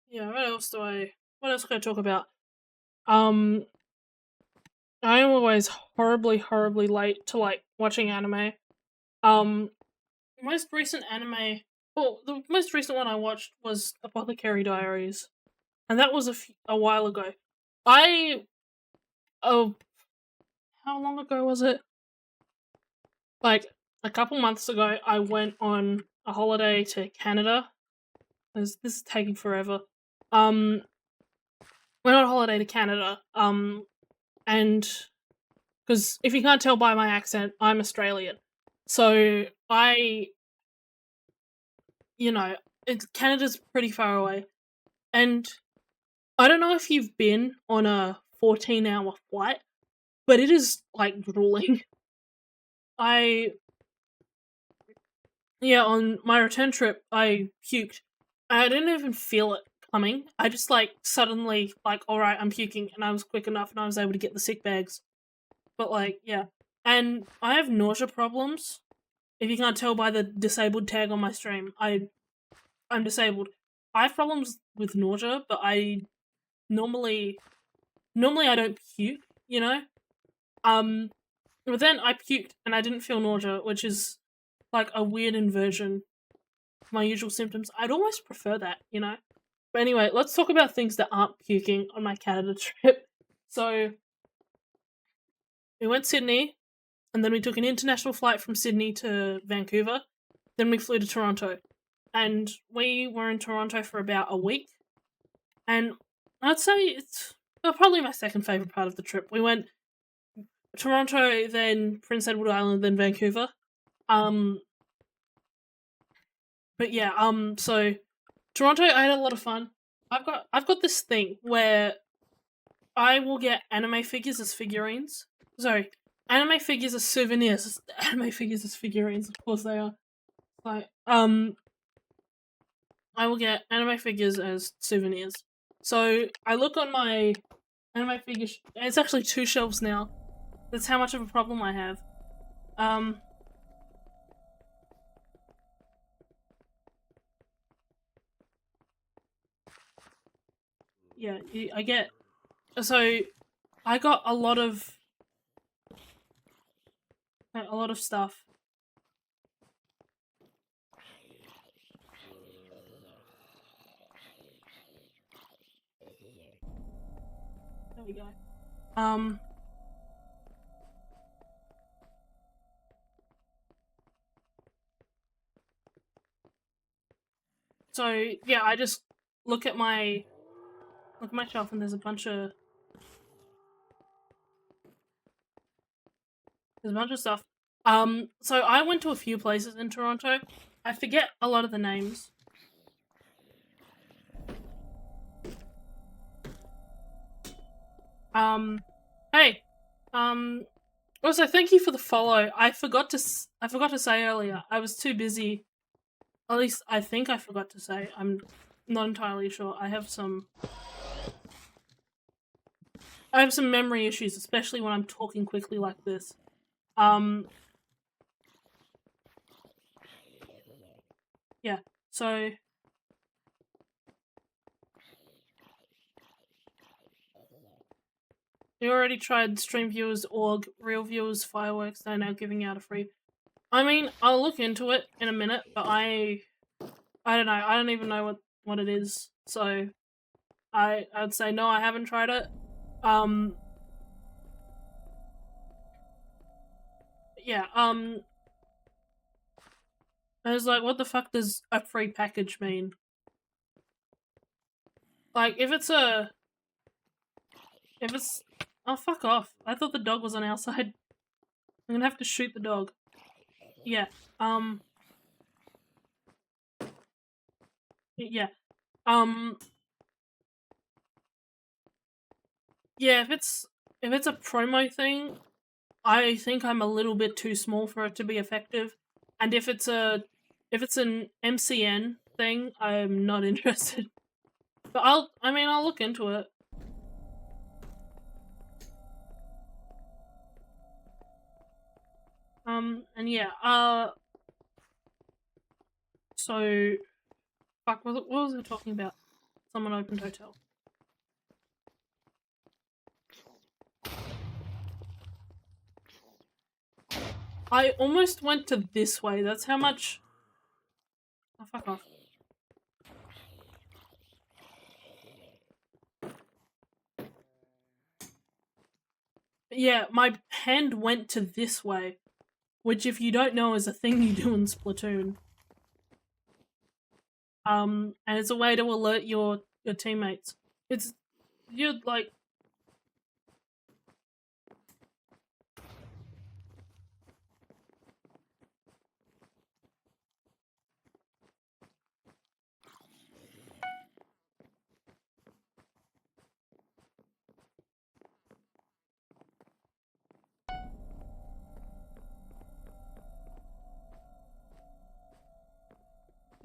Yeah, what else can I talk about? I am always horribly late to like watching anime. Most recent anime, well, the most recent one I watched was Apothecary Diaries, and that was a while ago. Oh, how long ago was it? Like a couple months ago, I went on a holiday to Canada. This is taking forever. Went on a holiday to Canada. And because if you can't tell by my accent, I'm Australian. So Canada's pretty far away, and I don't know if you've been on a 14-hour flight, but it is like grueling. On my return trip, I puked. I didn't even feel it coming. I just like suddenly like, all right, I'm puking, and I was quick enough, and I was able to get the sick bags. But like, yeah, and I have nausea problems. If you can't tell by the disabled tag on my stream, I'm disabled. I have problems with nausea, but I normally I don't puke, you know? But then I puked and I didn't feel nausea, which is like a weird inversion of my usual symptoms. I'd almost prefer that, you know? But anyway, let's talk about things that aren't puking on my Canada trip. So, we went Sydney, and then we took an international flight from Sydney to Vancouver. Then we flew to Toronto. And we were in Toronto for about a week. And I'd say it's probably my second favorite part of the trip. We went Toronto, then Prince Edward Island, then Vancouver. But yeah, so Toronto, I had a lot of fun. I've got this thing where I will get anime figures as figurines. Sorry, anime figures as souvenirs. Anime figures as figurines, of course they are. Like, I will get anime figures as souvenirs. So I look on my anime figures. It's actually 2 shelves now. That's how much of a problem I have. Yeah, I get. So I got a lot of stuff. There we go. So yeah, I just look at my shelf and there's a bunch of stuff. So I went to a few places in Toronto. I forget a lot of the names. Hey, also thank you for the follow. I forgot to say earlier. I was too busy. At least I think I forgot to say. I'm not entirely sure. I have some memory issues, especially when I'm talking quickly like this. Yeah. So we already tried StreamViewers.org, Real Viewers, Fireworks. They're now giving out a free. I mean, I'll look into it in a minute, but I don't know. I don't even know what it is. So I'd say no, I haven't tried it. Yeah. I was like, what the fuck does a free package mean? Like, if it's oh, fuck off. I thought the dog was on our side. I'm gonna have to shoot the dog. Yeah. Yeah. Yeah, if it's a promo thing, I think I'm a little bit too small for it to be effective. And if it's an MCN thing, I'm not interested. But I'll look into it. And yeah, so, fuck, what was I talking about? Someone opened hotel. I almost went to this way, that's how much... Oh, fuck off. Yeah, my hand went to this way, which if you don't know is a thing you do in Splatoon. And it's a way to alert your teammates. You're like...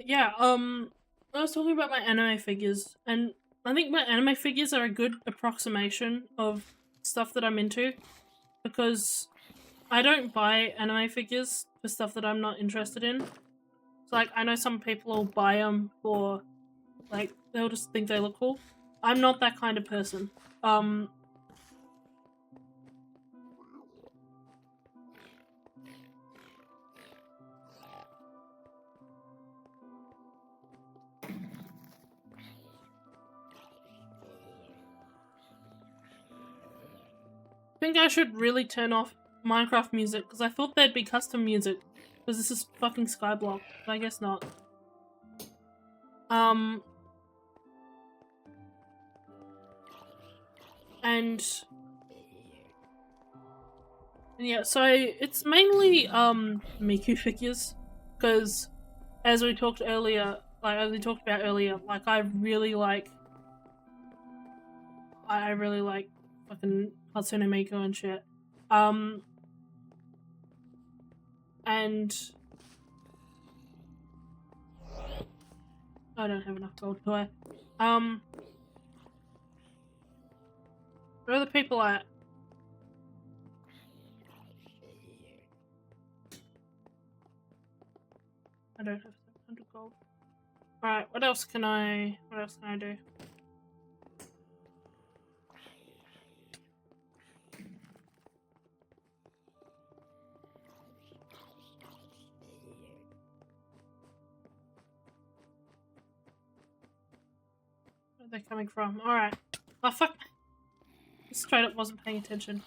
Yeah, I was talking about my anime figures, and I think my anime figures are a good approximation of stuff that I'm into, because I don't buy anime figures for stuff that I'm not interested in. So, like, I know some people will buy them for, like, they'll just think they look cool. I'm not that kind of person. I think I should really turn off Minecraft music, because I thought there'd be custom music, because this is fucking Skyblock, but I guess not. And yeah, so it's mainly Miku figures, because as we talked about earlier, like I really like fucking Hatsune Miku and shit. And I don't have enough gold, do I? Where are the people at? I don't have 700 gold. Alright, what else can I do? Where are they coming from? Alright. Oh fuck! Straight up wasn't paying attention.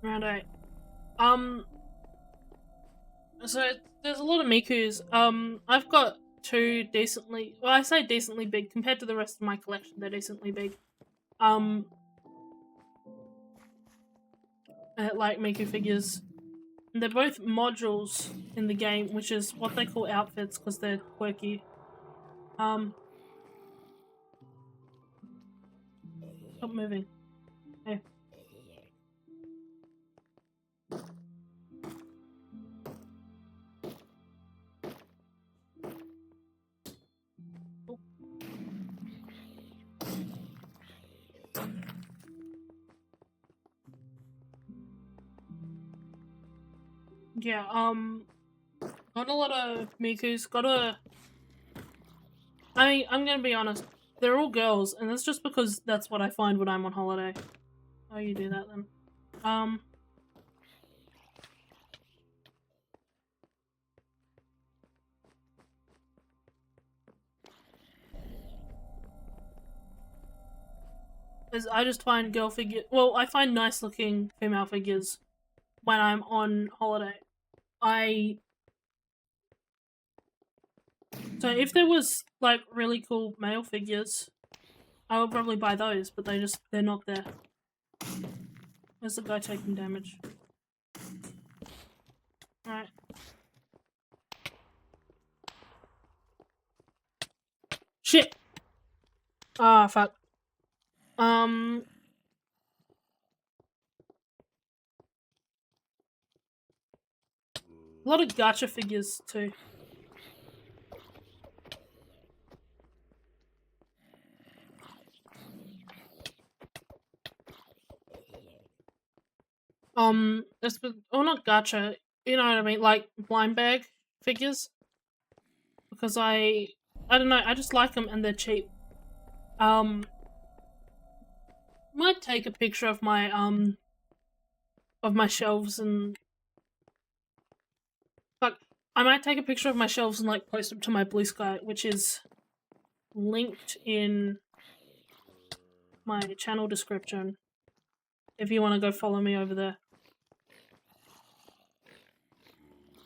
Round 8. So there's a lot of Mikus. I've got 2 decently, well, I say decently big compared to the rest of my collection, they're decently big. Like Miku figures. And they're both modules in the game, which is what they call outfits because they're quirky. Stop moving. Hey. Yeah, got a lot of Mikus, I mean, I'm gonna be honest, they're all girls, and that's just because that's what I find when I'm on holiday. Oh, you do that then. I just find I find nice looking female figures when I'm on holiday. So if there was like really cool male figures, I would probably buy those, but they're not there. Where's the guy taking damage? Alright. Shit! Ah, fuck. A lot of gacha figures too. Not gacha, you know what I mean, like blind bag figures. Because I don't know, I just like them and they're cheap. Might take a picture of my shelves and I might take a picture of my shelves and like post them to my Blue Sky, which is linked in my channel description if you want to go follow me over there.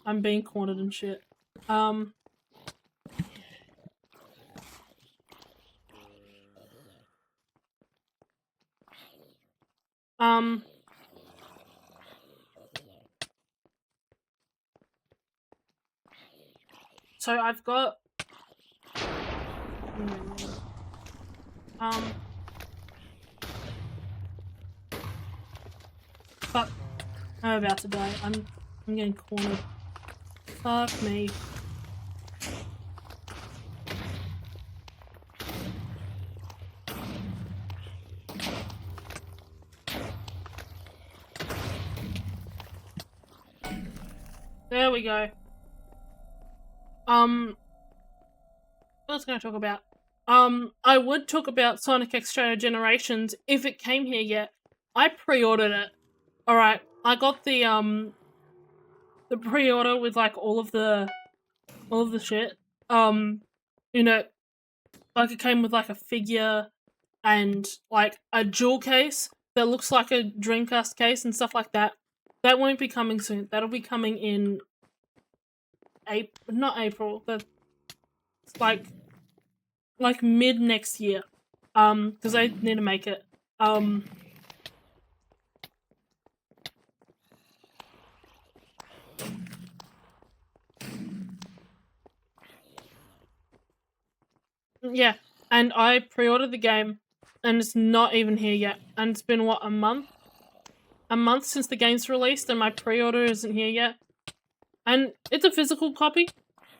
I'm being cornered and shit. So I've got fuck. I'm about to die. I'm getting cornered. Fuck me. There we go. What was I going to talk about? I would talk about Sonic X Shadow Generations if it came here yet. I pre-ordered it. Alright, I got the pre-order with like all of the shit. You know, like it came with like a figure, and like a jewel case that looks like a Dreamcast case and stuff like that. That won't be coming soon. That'll be coming in not April. That's like mid next year. Because I need to make it. Yeah, and I pre-ordered the game, and it's not even here yet. And it's been what, a month? A month since the game's released, and my pre-order isn't here yet. And it's a physical copy,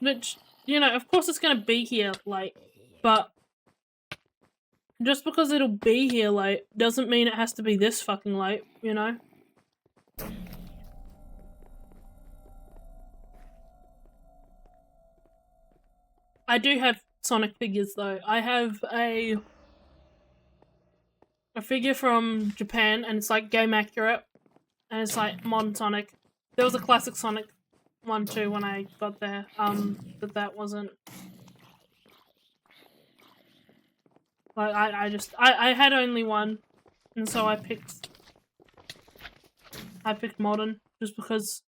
which, you know, of course it's gonna be here late, but just because it'll be here late doesn't mean it has to be this fucking late, you know? I do have Sonic figures though. I have a figure from Japan, and it's like game accurate, and it's like modern Sonic. There was a classic Sonic one too when I got there, but that wasn't. Like, I had only one, and so I picked modern, just because,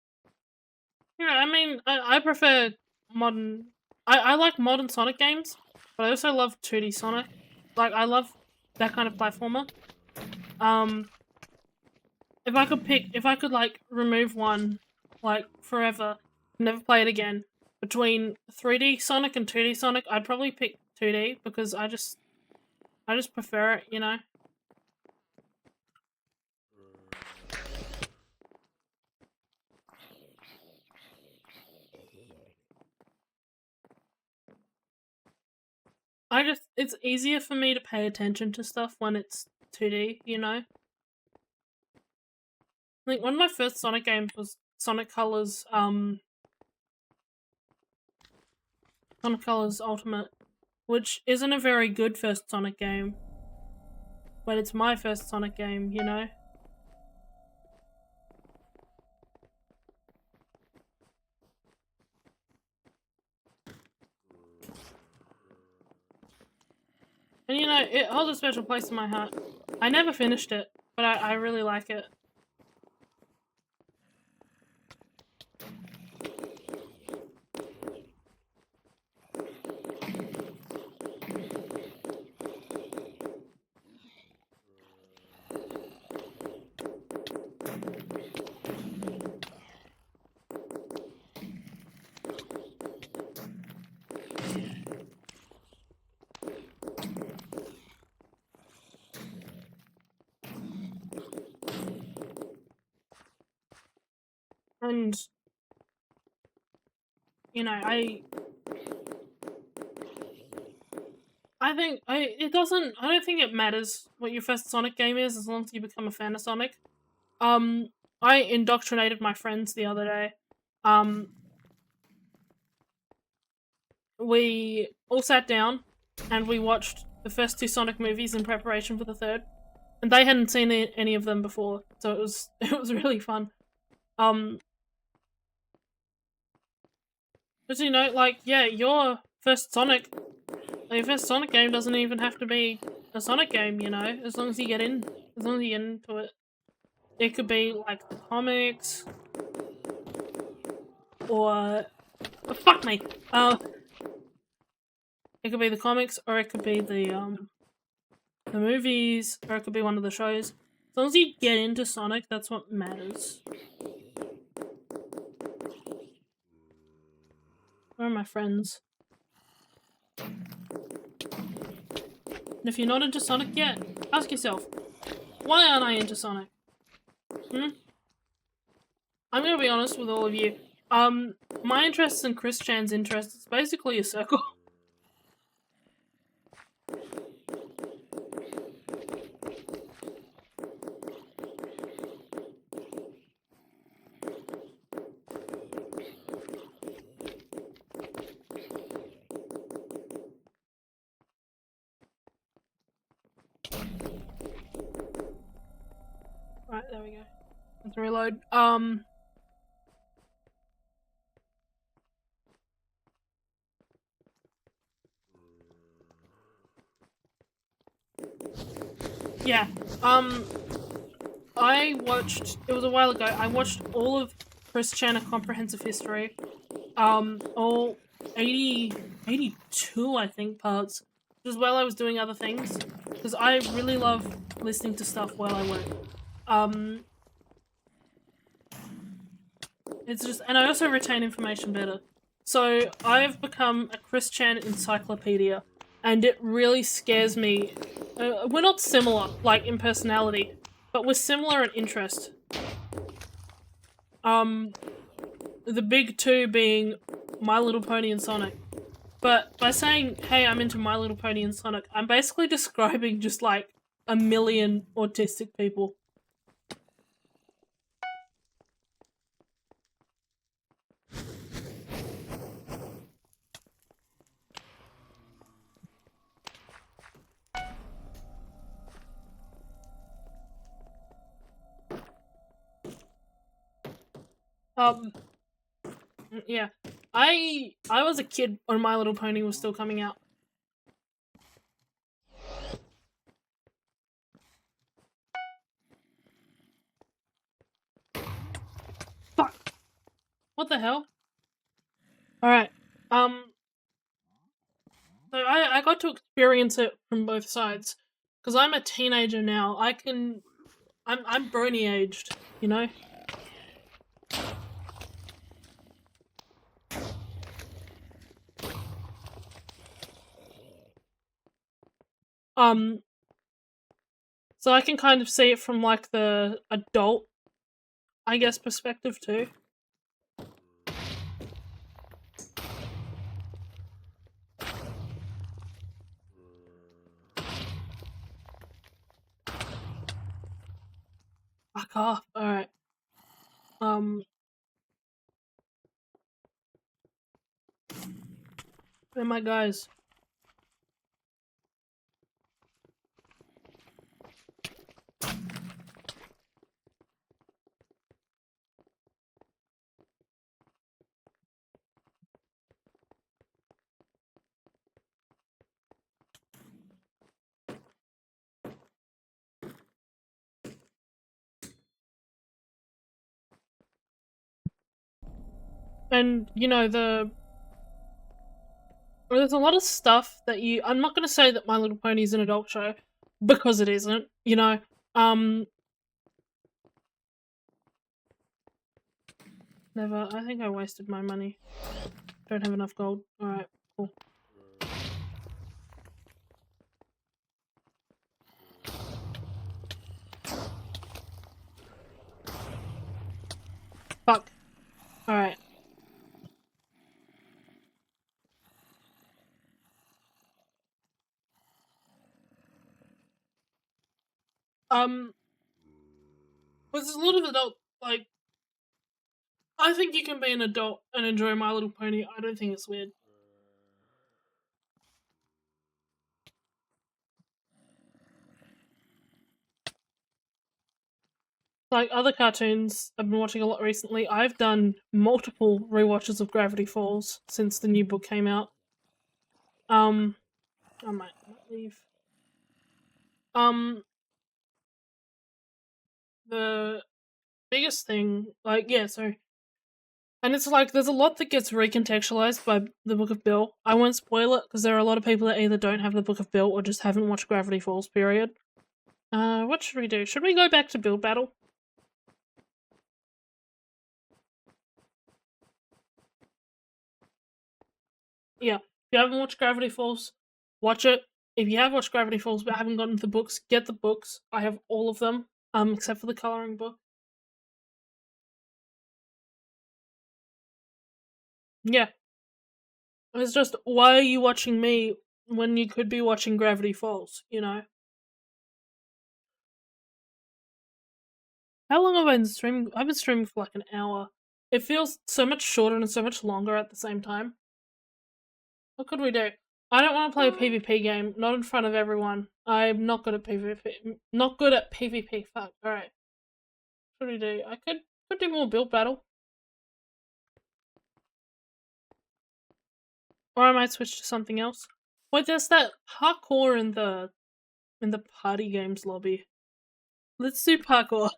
yeah, I mean, I prefer modern, I like modern Sonic games, but I also love 2D Sonic. Like, I love that kind of platformer. If I could, like, remove one, like, forever, never play it again, between 3D Sonic and 2D Sonic, I'd probably pick 2D, because I just prefer it, you know? It's easier for me to pay attention to stuff when it's 2D, you know? I think one of my first Sonic games was Sonic Colors Ultimate, which isn't a very good first Sonic game, but it's my first Sonic game, you know? And you know, it holds a special place in my heart. I never finished it, but I really like it. And, you know, I don't think it matters what your first Sonic game is, as long as you become a fan of Sonic. I indoctrinated my friends the other day. We all sat down and we watched the first two Sonic movies in preparation for the third. And they hadn't seen any of them before, so it was really fun. But you know, like, yeah, your first Sonic game doesn't even have to be a Sonic game, you know, as long as you get into it. It could be like the comics, or fuck me. It could be the comics, or it could be the movies, or it could be one of the shows. As long as you get into Sonic, that's what matters. Where are my friends? And if you're not into Sonic yet, ask yourself, why aren't I into Sonic? I'm gonna be honest with all of you. My interests and Chris Chan's interests, it's basically a circle. Right, there we go. Let's reload. Yeah. I watched, it was a while ago, I watched all of Chris Chan: A Comprehensive History. All 80, 82, I think, parts. Just while I was doing other things. Because I really love listening to stuff while I work. Um, it's just, and I also retain information better. So I've become a Chris Chan encyclopedia, and it really scares me. We're not similar, like in personality, but we're similar in interest. Um, the big two being My Little Pony and Sonic. But by saying, hey, I'm into My Little Pony and Sonic, I'm basically describing just like a million autistic people. Um, yeah. I was a kid when My Little Pony was still coming out. Fuck. What the hell? Alright. So I got to experience it from both sides. Because I'm a teenager now. I'm brony aged, you know? Um, so I can kind of see it from like the adult, I guess, perspective too. Fuck off. Alright. Um, where are my guys? And, you know, there's a lot of stuff that I'm not gonna say that My Little Pony is an adult show, because it isn't, you know? Um, never, I think I wasted my money. Don't have enough gold. Alright, cool. Fuck. Alright. There's a lot of adult, like, I think you can be an adult and enjoy My Little Pony. I don't think it's weird. Like other cartoons I've been watching a lot recently, I've done multiple rewatches of Gravity Falls since the new book came out. I might leave. Um, the biggest thing, like, yeah, so, and it's like there's a lot that gets recontextualized by the Book of Bill. I won't spoil it because there are a lot of people that either don't have the Book of Bill or just haven't watched Gravity Falls, period. What should we do? Should we go back to Build Battle? Yeah. If you haven't watched Gravity Falls, watch it. If you have watched Gravity Falls but haven't gotten the books, get the books. I have all of them, except for the coloring book. Yeah. It's just, why are you watching me when you could be watching Gravity Falls, you know? How long have I been streaming? I've been streaming for like an hour. It feels so much shorter and so much longer at the same time. What could we do? I don't want to play a PvP game, not in front of everyone. I'm not good at PvP. Not good at PvP. Fuck. Alright. What do we do? I could do more build battle. Or I might switch to something else. Wait, there's that hardcore in the in the party games lobby. Let's do parkour.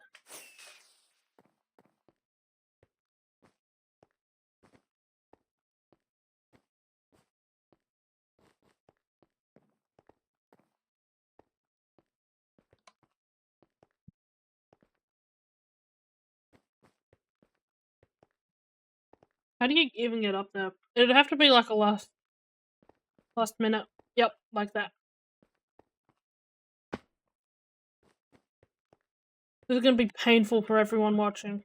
How do you even get up there? It'd have to be like a last minute. Yep, like that. This is gonna be painful for everyone watching.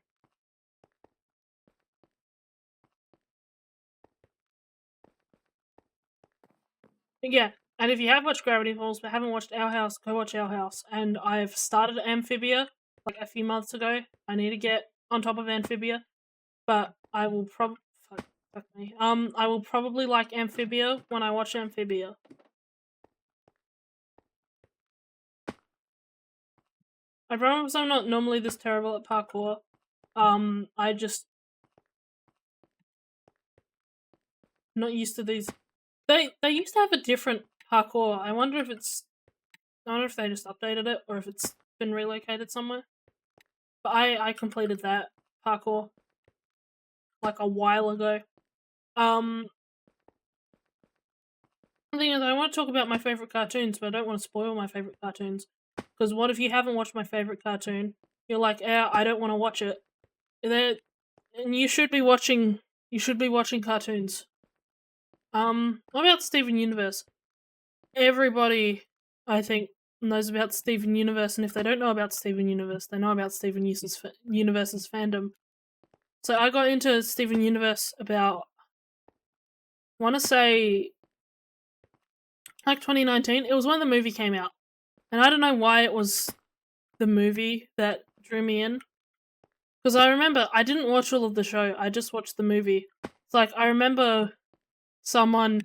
Yeah, and if you have watched Gravity Falls but haven't watched Our House, go watch Our House. And I've started Amphibia like a few months ago. I need to get on top of Amphibia, but I will probably fuck me. I will probably like Amphibia when I watch Amphibia. I promise I'm not normally this terrible at parkour. I just not used to these. They used to have a different parkour. I wonder if they just updated it or if it's been relocated somewhere. But I completed that parkour like a while ago. The thing is, I want to talk about my favorite cartoons, but I don't want to spoil my favorite cartoons. Because what if you haven't watched my favorite cartoon? You're like, I don't want to watch it. And you should be watching. You should be watching cartoons. What about Steven Universe? Everybody, I think, knows about Steven Universe, and if they don't know about Steven Universe, they know about Steven Universe's fandom. So I got into Steven Universe about, I want to say, like 2019. It was when the movie came out. And I don't know why it was the movie that drew me in. Because I remember, I didn't watch all of the show, I just watched the movie. It's like, I remember someone,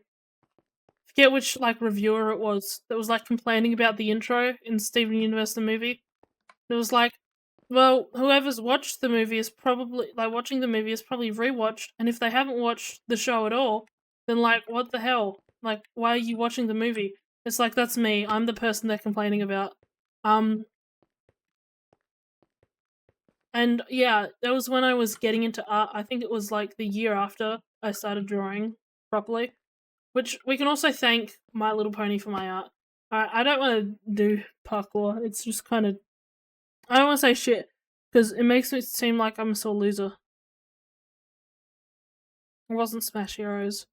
forget which, like, reviewer it was, that was, like, complaining about the intro in Steven Universe the movie. It was like, well, whoever's watched the movie is probably, like, watching the movie is probably rewatched, and if they haven't watched the show at all, then, like, what the hell? Like, why are you watching the movie? It's like, that's me. I'm the person they're complaining about. And yeah, that was when I was getting into art. I think it was like the year after I started drawing properly. Which we can also thank My Little Pony for my art. I don't want to do parkour. It's just kind of... I don't want to say shit, because it makes me seem like I'm a sore loser. It wasn't Smash Heroes.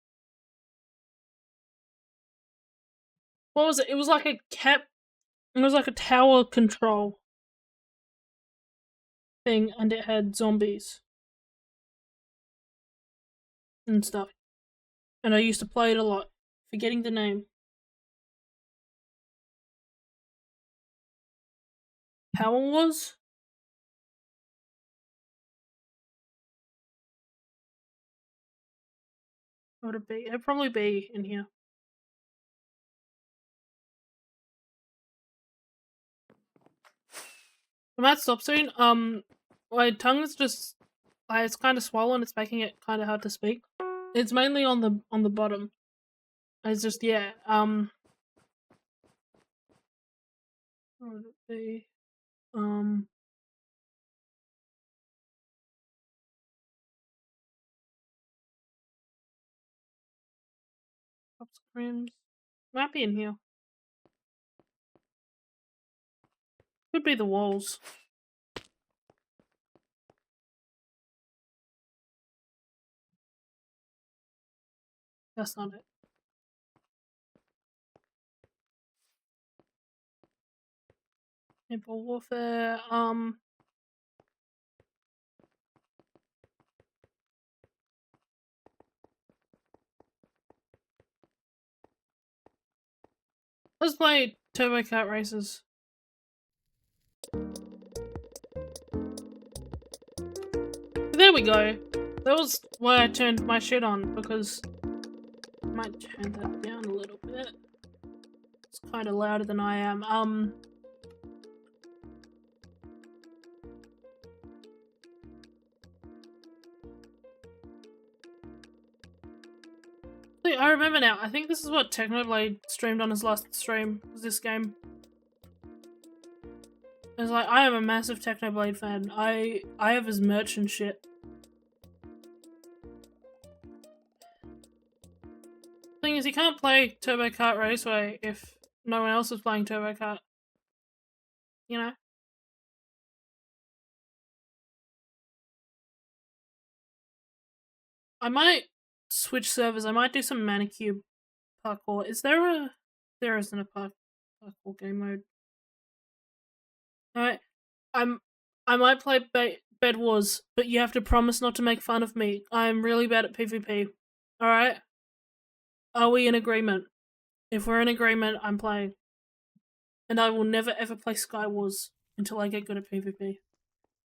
What was it? It was like a cat... It was like a tower control thing, and it had zombies and stuff. And I used to play it a lot. Forgetting the name. Power Wars? What would it be? It'd probably be in here. I might stop soon. My tongue is just... it's kind of swollen. It's making it kind of hard to speak. It's mainly on the bottom. It's just, yeah. What would it be? Pops creams. Might be in here. Could be the walls. That's not it. Simple Warfare. Let's play Turbo Cat Races. There we go. That was why I turned my shit on, because I might turn that down a little bit. It's kind of louder than I am. I remember now. I think this is what Technoblade streamed on his last stream, was this game. It's like, I am a massive Technoblade fan. I have his merch and shit. Thing is, you can't play Turbo Kart Raceway if no one else is playing Turbo Kart. You know? I might switch servers. I might do some Manicube parkour. Is there a... There isn't a parkour game mode. Alright. I might play Bed Wars, but you have to promise not to make fun of me. I'm really bad at PvP. Alright? Are we in agreement? If we're in agreement, I'm playing. And I will never ever play Sky Wars until I get good at PvP.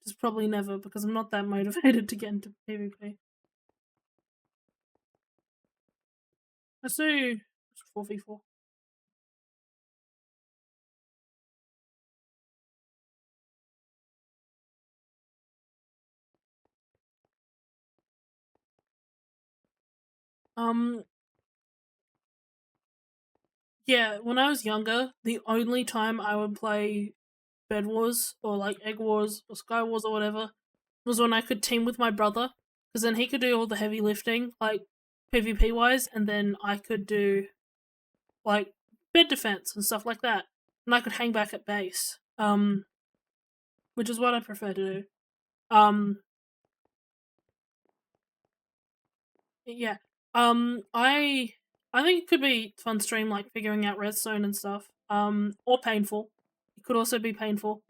Just probably never, because I'm not that motivated to get into PvP. Let's do 4v4. Yeah, when I was younger, the only time I would play Bed Wars or like Egg Wars or Sky Wars or whatever was when I could team with my brother, because then he could do all the heavy lifting, like PvP wise, and then I could do like bed defense and stuff like that, and I could hang back at base, which is what I prefer to do. Yeah, I think it could be fun stream, like figuring out redstone and stuff, or painful. It could also be painful.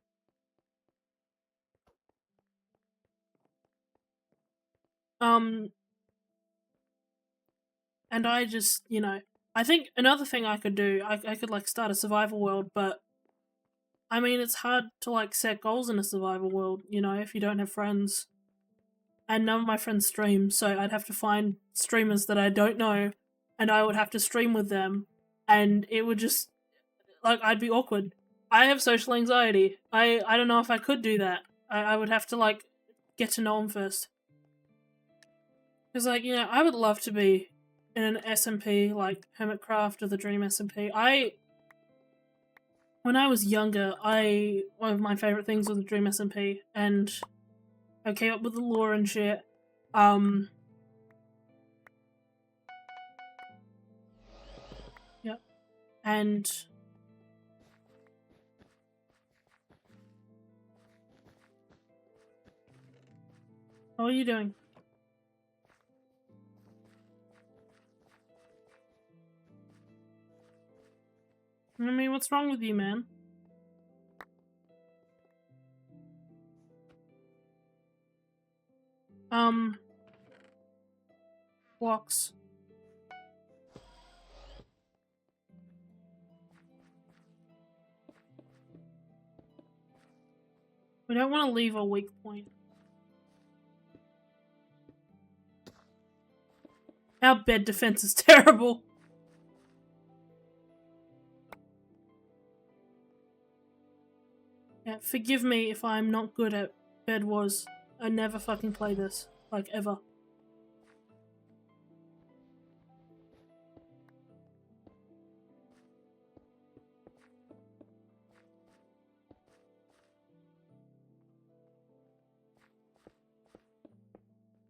Um, and I just, I think another thing I could do, I could like start a survival world, but I mean, it's hard to like set goals in a survival world, if you don't have friends. And none of my friends stream, so I'd have to find streamers that I don't know, and I would have to stream with them, and it would just, like, I'd be awkward. I have social anxiety. I don't know if I could do that. I would have to, like, get to know them first. Because, like, I would love to be in an SMP, like Hermitcraft or the Dream SMP. When I was younger, one of my favorite things was the Dream SMP, and I came up with the lore and shit. Yep. And what are you doing? I mean, what's wrong with you, man? Blocks. We don't want to leave a weak point. Our bed defense is terrible. Yeah, forgive me if I'm not good at Bed Wars. I never fucking play this. Like, ever.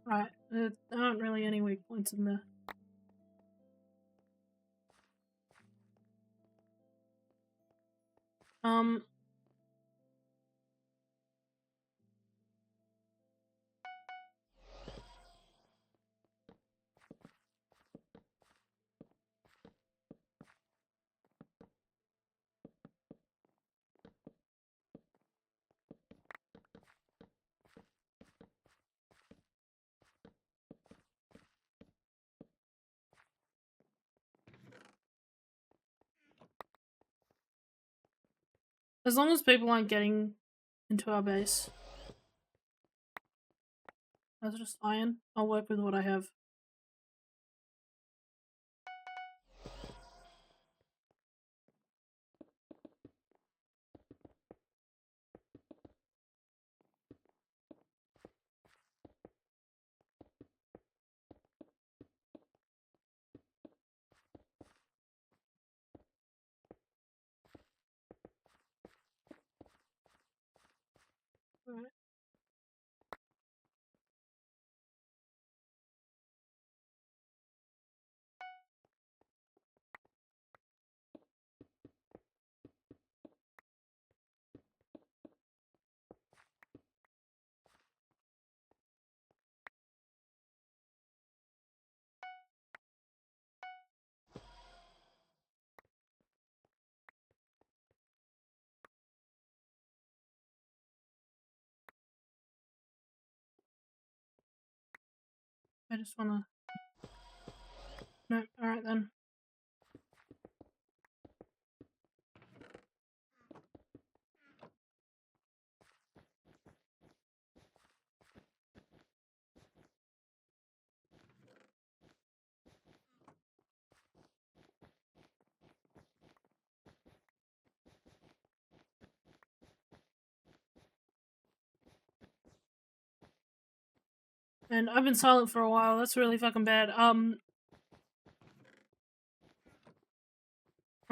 Right, there aren't really any weak points in there. As long as people aren't getting into our base. That's just iron. I'll work with what I have. I just wanna... No, alright then. And I've been silent for a while, that's really fucking bad. I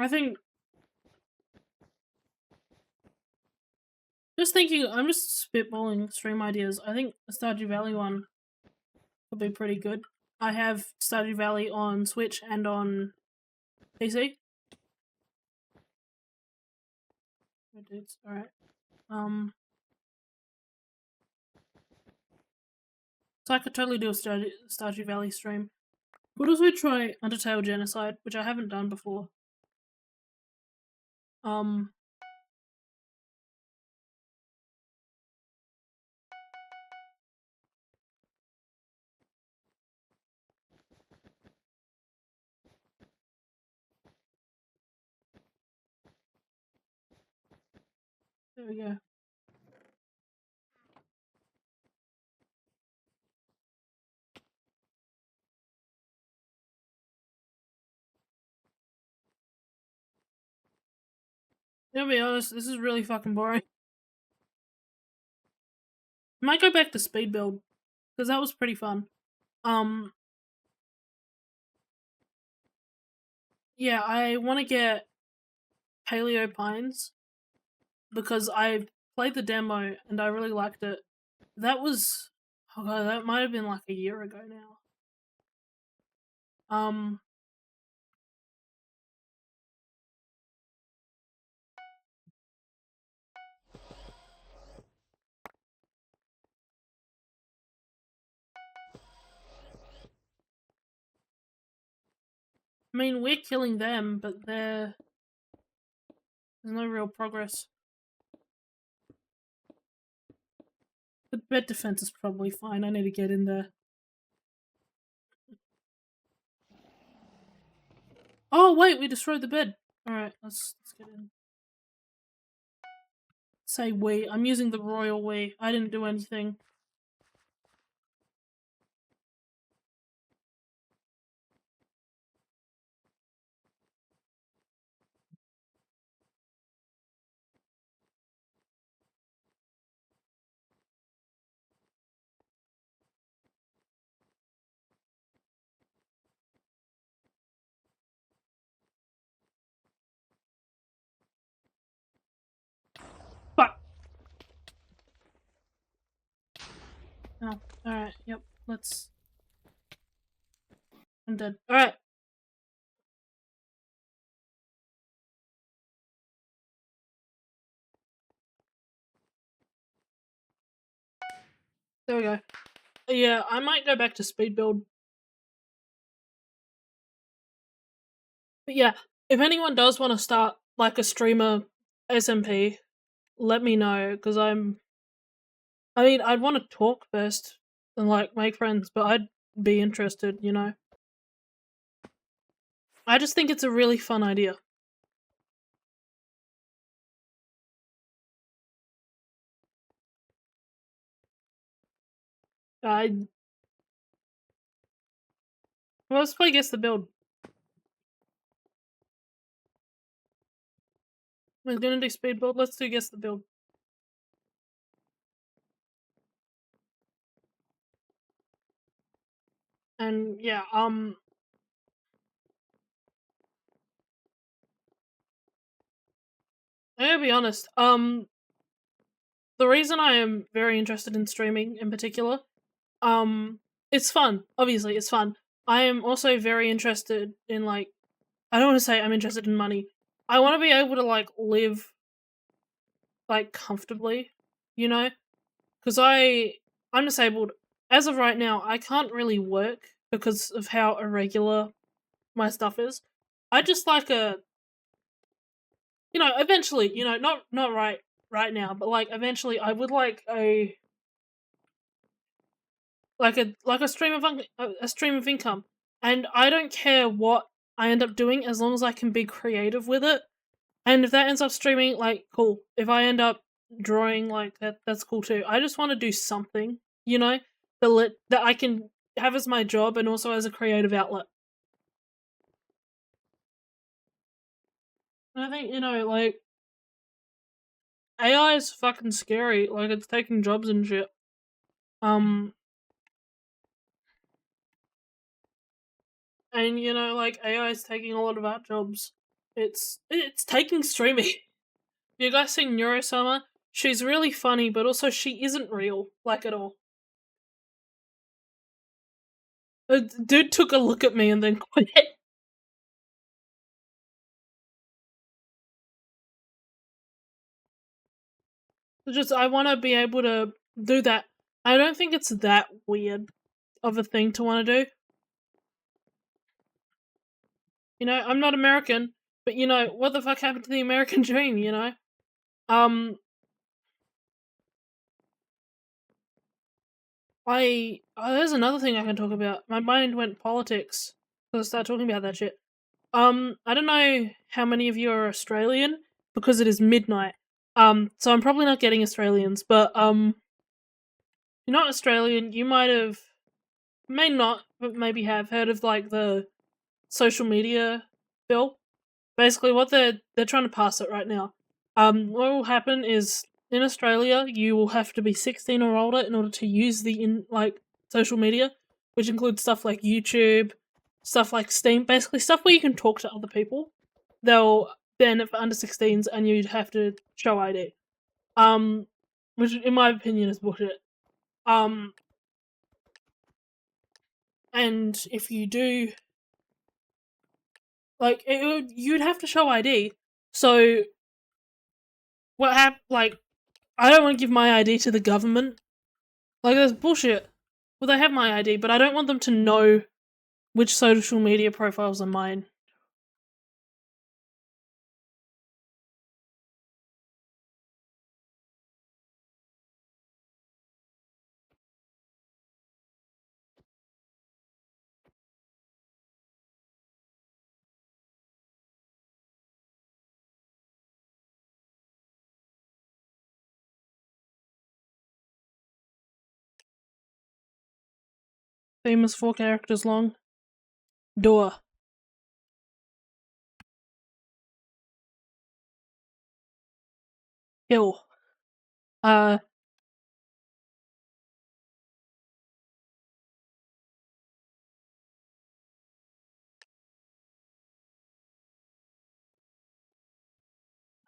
think... Just thinking, I'm just spitballing stream ideas. I think the Stardew Valley one would be pretty good. I have Stardew Valley on Switch and on PC. Oh, dudes, alright. So I could totally do a Stardew Valley stream. What if we try Undertale Genocide, which I haven't done before? There we go. To be honest, this is really fucking boring. I might go back to speed build, because that was pretty fun. Yeah, I want to get Paleo Pines, because I played the demo and I really liked it. That was... oh god, that might have been like a year ago now. I mean, we're killing them, but there's no real progress. The bed defense is probably fine. I need to get in there. Oh wait, we destroyed the bed. Alright, let's get in. Say we. I'm using the royal we. I didn't do anything. Fuck! Oh, alright, yep, let's... I'm dead. Alright! There we go. Yeah, I might go back to speed build. But yeah, if anyone does want to start, like, a streamer SMP, let me know, because I mean, I'd want to talk first and, like, make friends, but I'd be interested, you know? I just think it's a really fun idea. Well, let's play Guess the Build. We're gonna do speed build, let's do Guess the Build. And yeah, I gotta be honest, the reason I am very interested in streaming in particular, it's fun. Obviously, it's fun. I am also very interested in, like, I don't want to say I'm interested in money. I want to be able to, like, live, like, comfortably, you know? Because I'm disabled. As of right now, I can't really work because of how irregular my stuff is. I just like a... you know, eventually, you know, not right now, but, like, eventually I would like a like a stream of income, and I don't care what I end up doing as long as I can be creative with it. And if that ends up streaming, like, cool. If I end up drawing, like, that's cool too. I just want to do something, you know, that I can have as my job and also as a creative outlet. And I think, like, AI is fucking scary. Like, it's taking jobs and shit. And like, AI is taking a lot of our jobs. It's taking streaming. You guys seen Neurosummer? She's really funny, but also she isn't real, like, at all. A dude took a look at me and then quit. Just, I want to be able to do that. I don't think it's that weird of a thing to want to do. I'm not American, but what the fuck happened to the American dream? There's another thing I can talk about. My mind went politics. So I started talking about that shit. I don't know how many of you are Australian because it is midnight. So I'm probably not getting Australians, but you're not Australian. You may not, but maybe have heard of like the social media bill. Basically, what they're trying to pass it right now. What will happen is in Australia, you will have to be 16 or older in order to use the social media, which includes stuff like YouTube, stuff like Steam, basically stuff where you can talk to other people. They'll ban it for under 16s, and you'd have to show ID. Which in my opinion is bullshit. And if you do, like, you'd have to show ID. So like, I don't want to give my ID to the government. Like, that's bullshit. Well, they have my ID, but I don't want them to know which social media profiles are mine. Famous 4 characters long. Door. Hill. Uh,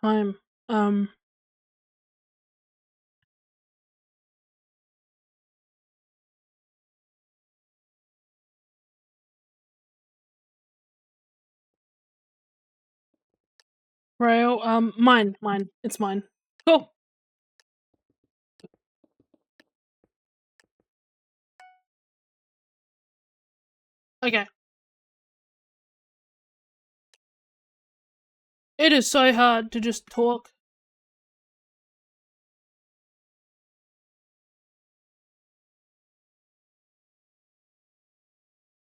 Time. Rail. Mine. It's mine. Cool. Okay. It is so hard to just talk.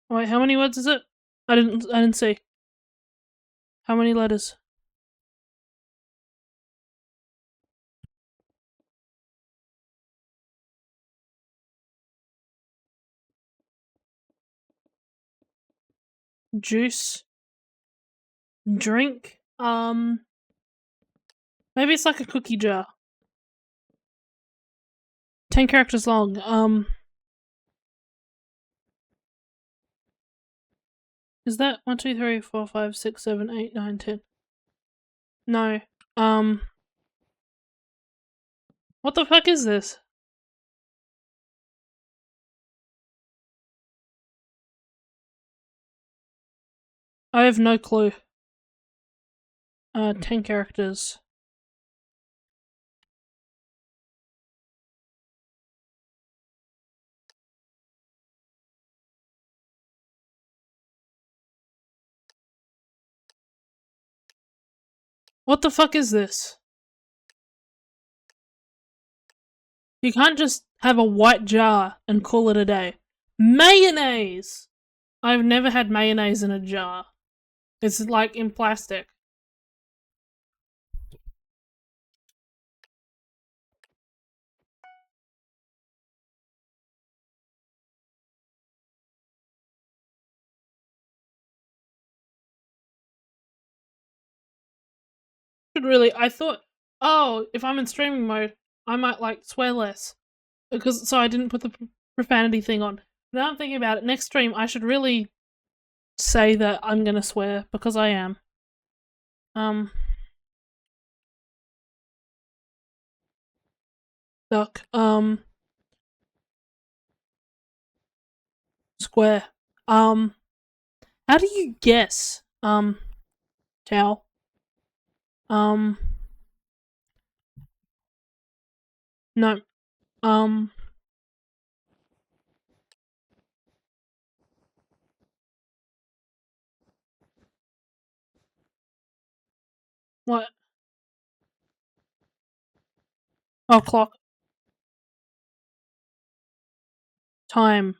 Wait, how many words is it? I didn't see. How many letters? Juice. Drink. Maybe it's like a cookie jar. 10 characters long. Is that 1, 2, 3, 4, 5, 6, 7, 8, 9, 10? No. What the fuck is this? I have no clue. 10 characters. What the fuck is this? You can't just have a white jar and call it a day. Mayonnaise! I've never had mayonnaise in a jar. It's like in plastic. I thought, oh, if I'm in streaming mode, I might like swear less. So I didn't put the profanity thing on. Now I'm thinking about it, next stream I should really say that I'm gonna swear, because I am. Duck, square. How do you guess? Towel. No. What? Oh, clock. Time.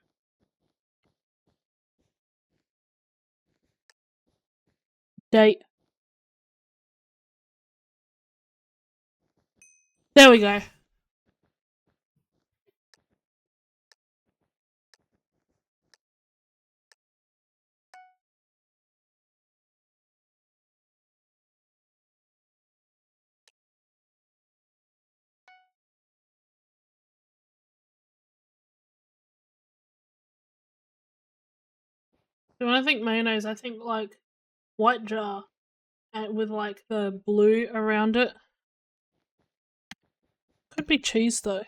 Date. There we go. When I think mayonnaise, I think like white jar and with like the blue around it. Could be cheese though.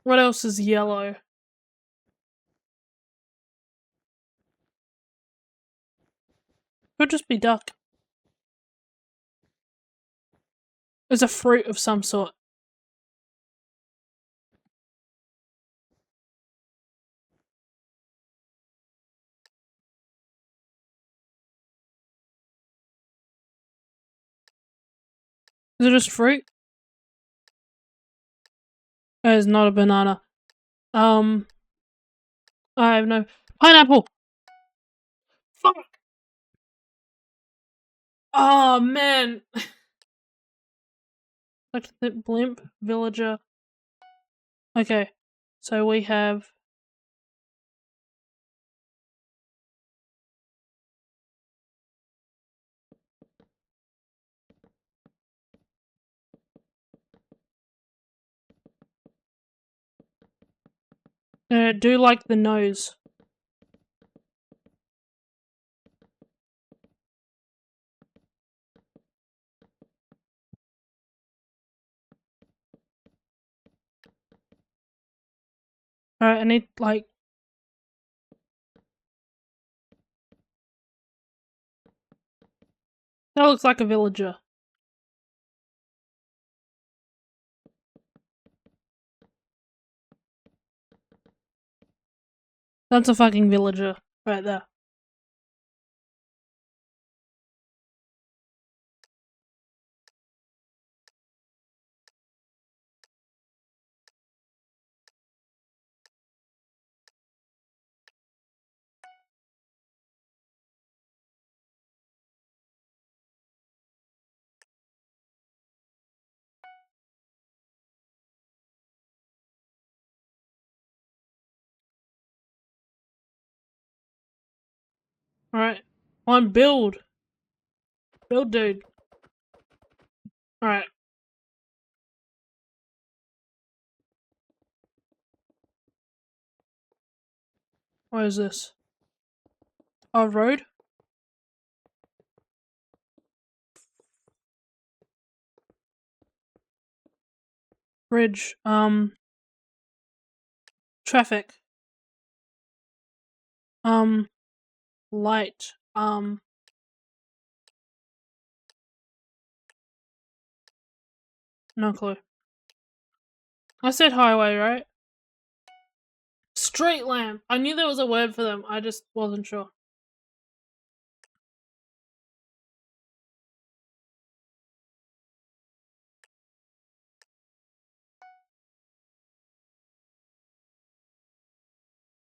What else is yellow? Could just be duck. It's a fruit of some sort. Is it just fruit? It is not a banana. I have no pineapple. Fuck. Oh man. Like the blimp villager. Okay, so we have. Do like the nose. Alright, I need like. That looks like a villager. That's a fucking villager right there. Alright. On build. Build dude. Alright. What is this? Oh, road? Bridge. Traffic. Light. No clue. I said highway, right? Street lamp. I knew there was a word for them. I just wasn't sure.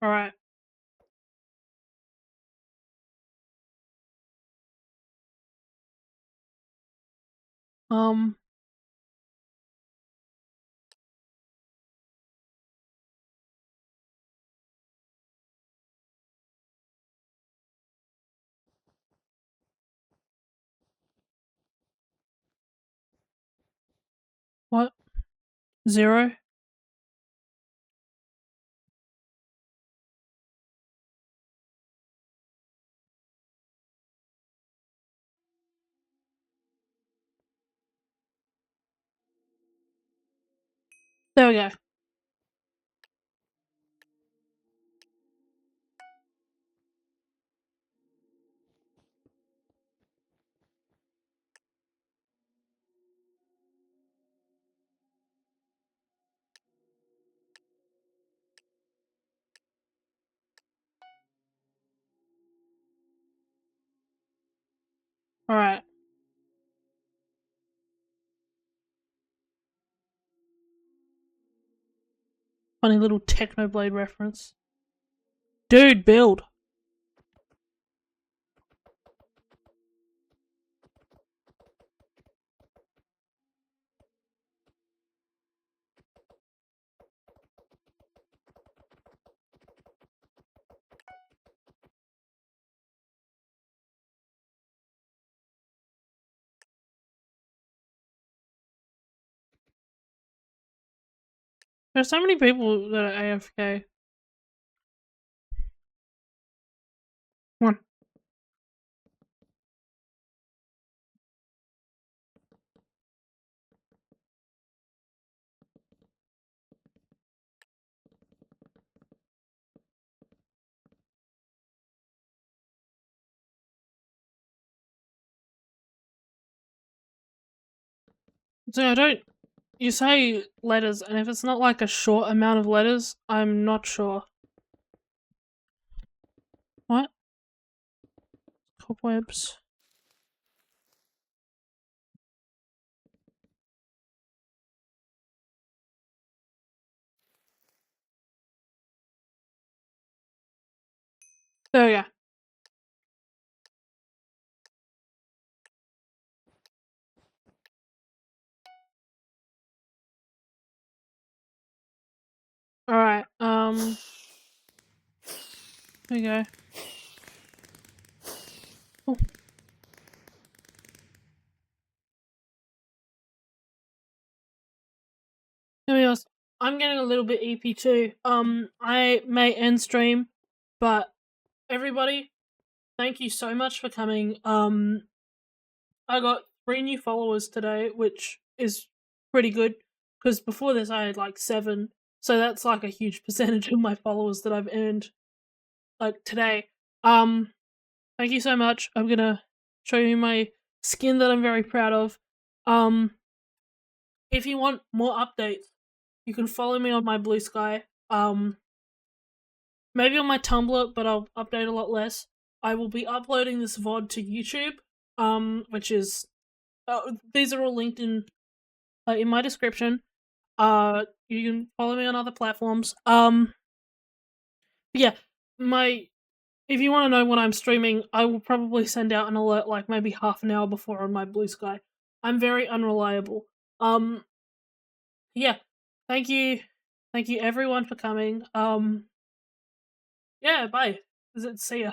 Alright. Um, what? 0? There we go. Alright. Funny little Technoblade reference. Dude, build! There's so many people that are AFK. Come on. So I don't... You say letters, and if it's not like a short amount of letters, I'm not sure. What? Cobwebs. There we go. Alright, there we go. Oh. Anyways, I'm getting a little bit EP too. I may end stream, but everybody, thank you so much for coming. I got 3 new followers today, which is pretty good, because before this I had like 7, so that's like a huge percentage of my followers that I've earned, like, today. Thank you so much. I'm gonna show you my skin that I'm very proud of. If you want more updates, you can follow me on my Blue Sky. Maybe on my Tumblr, but I'll update a lot less. I will be uploading this VOD to YouTube, which is these are all linked in my description. You can follow me on other platforms. Yeah, if you want to know when I'm streaming, I will probably send out an alert like maybe half an hour before on my Blue Sky. I'm very unreliable. Yeah, thank you everyone for coming. Yeah, bye. See ya.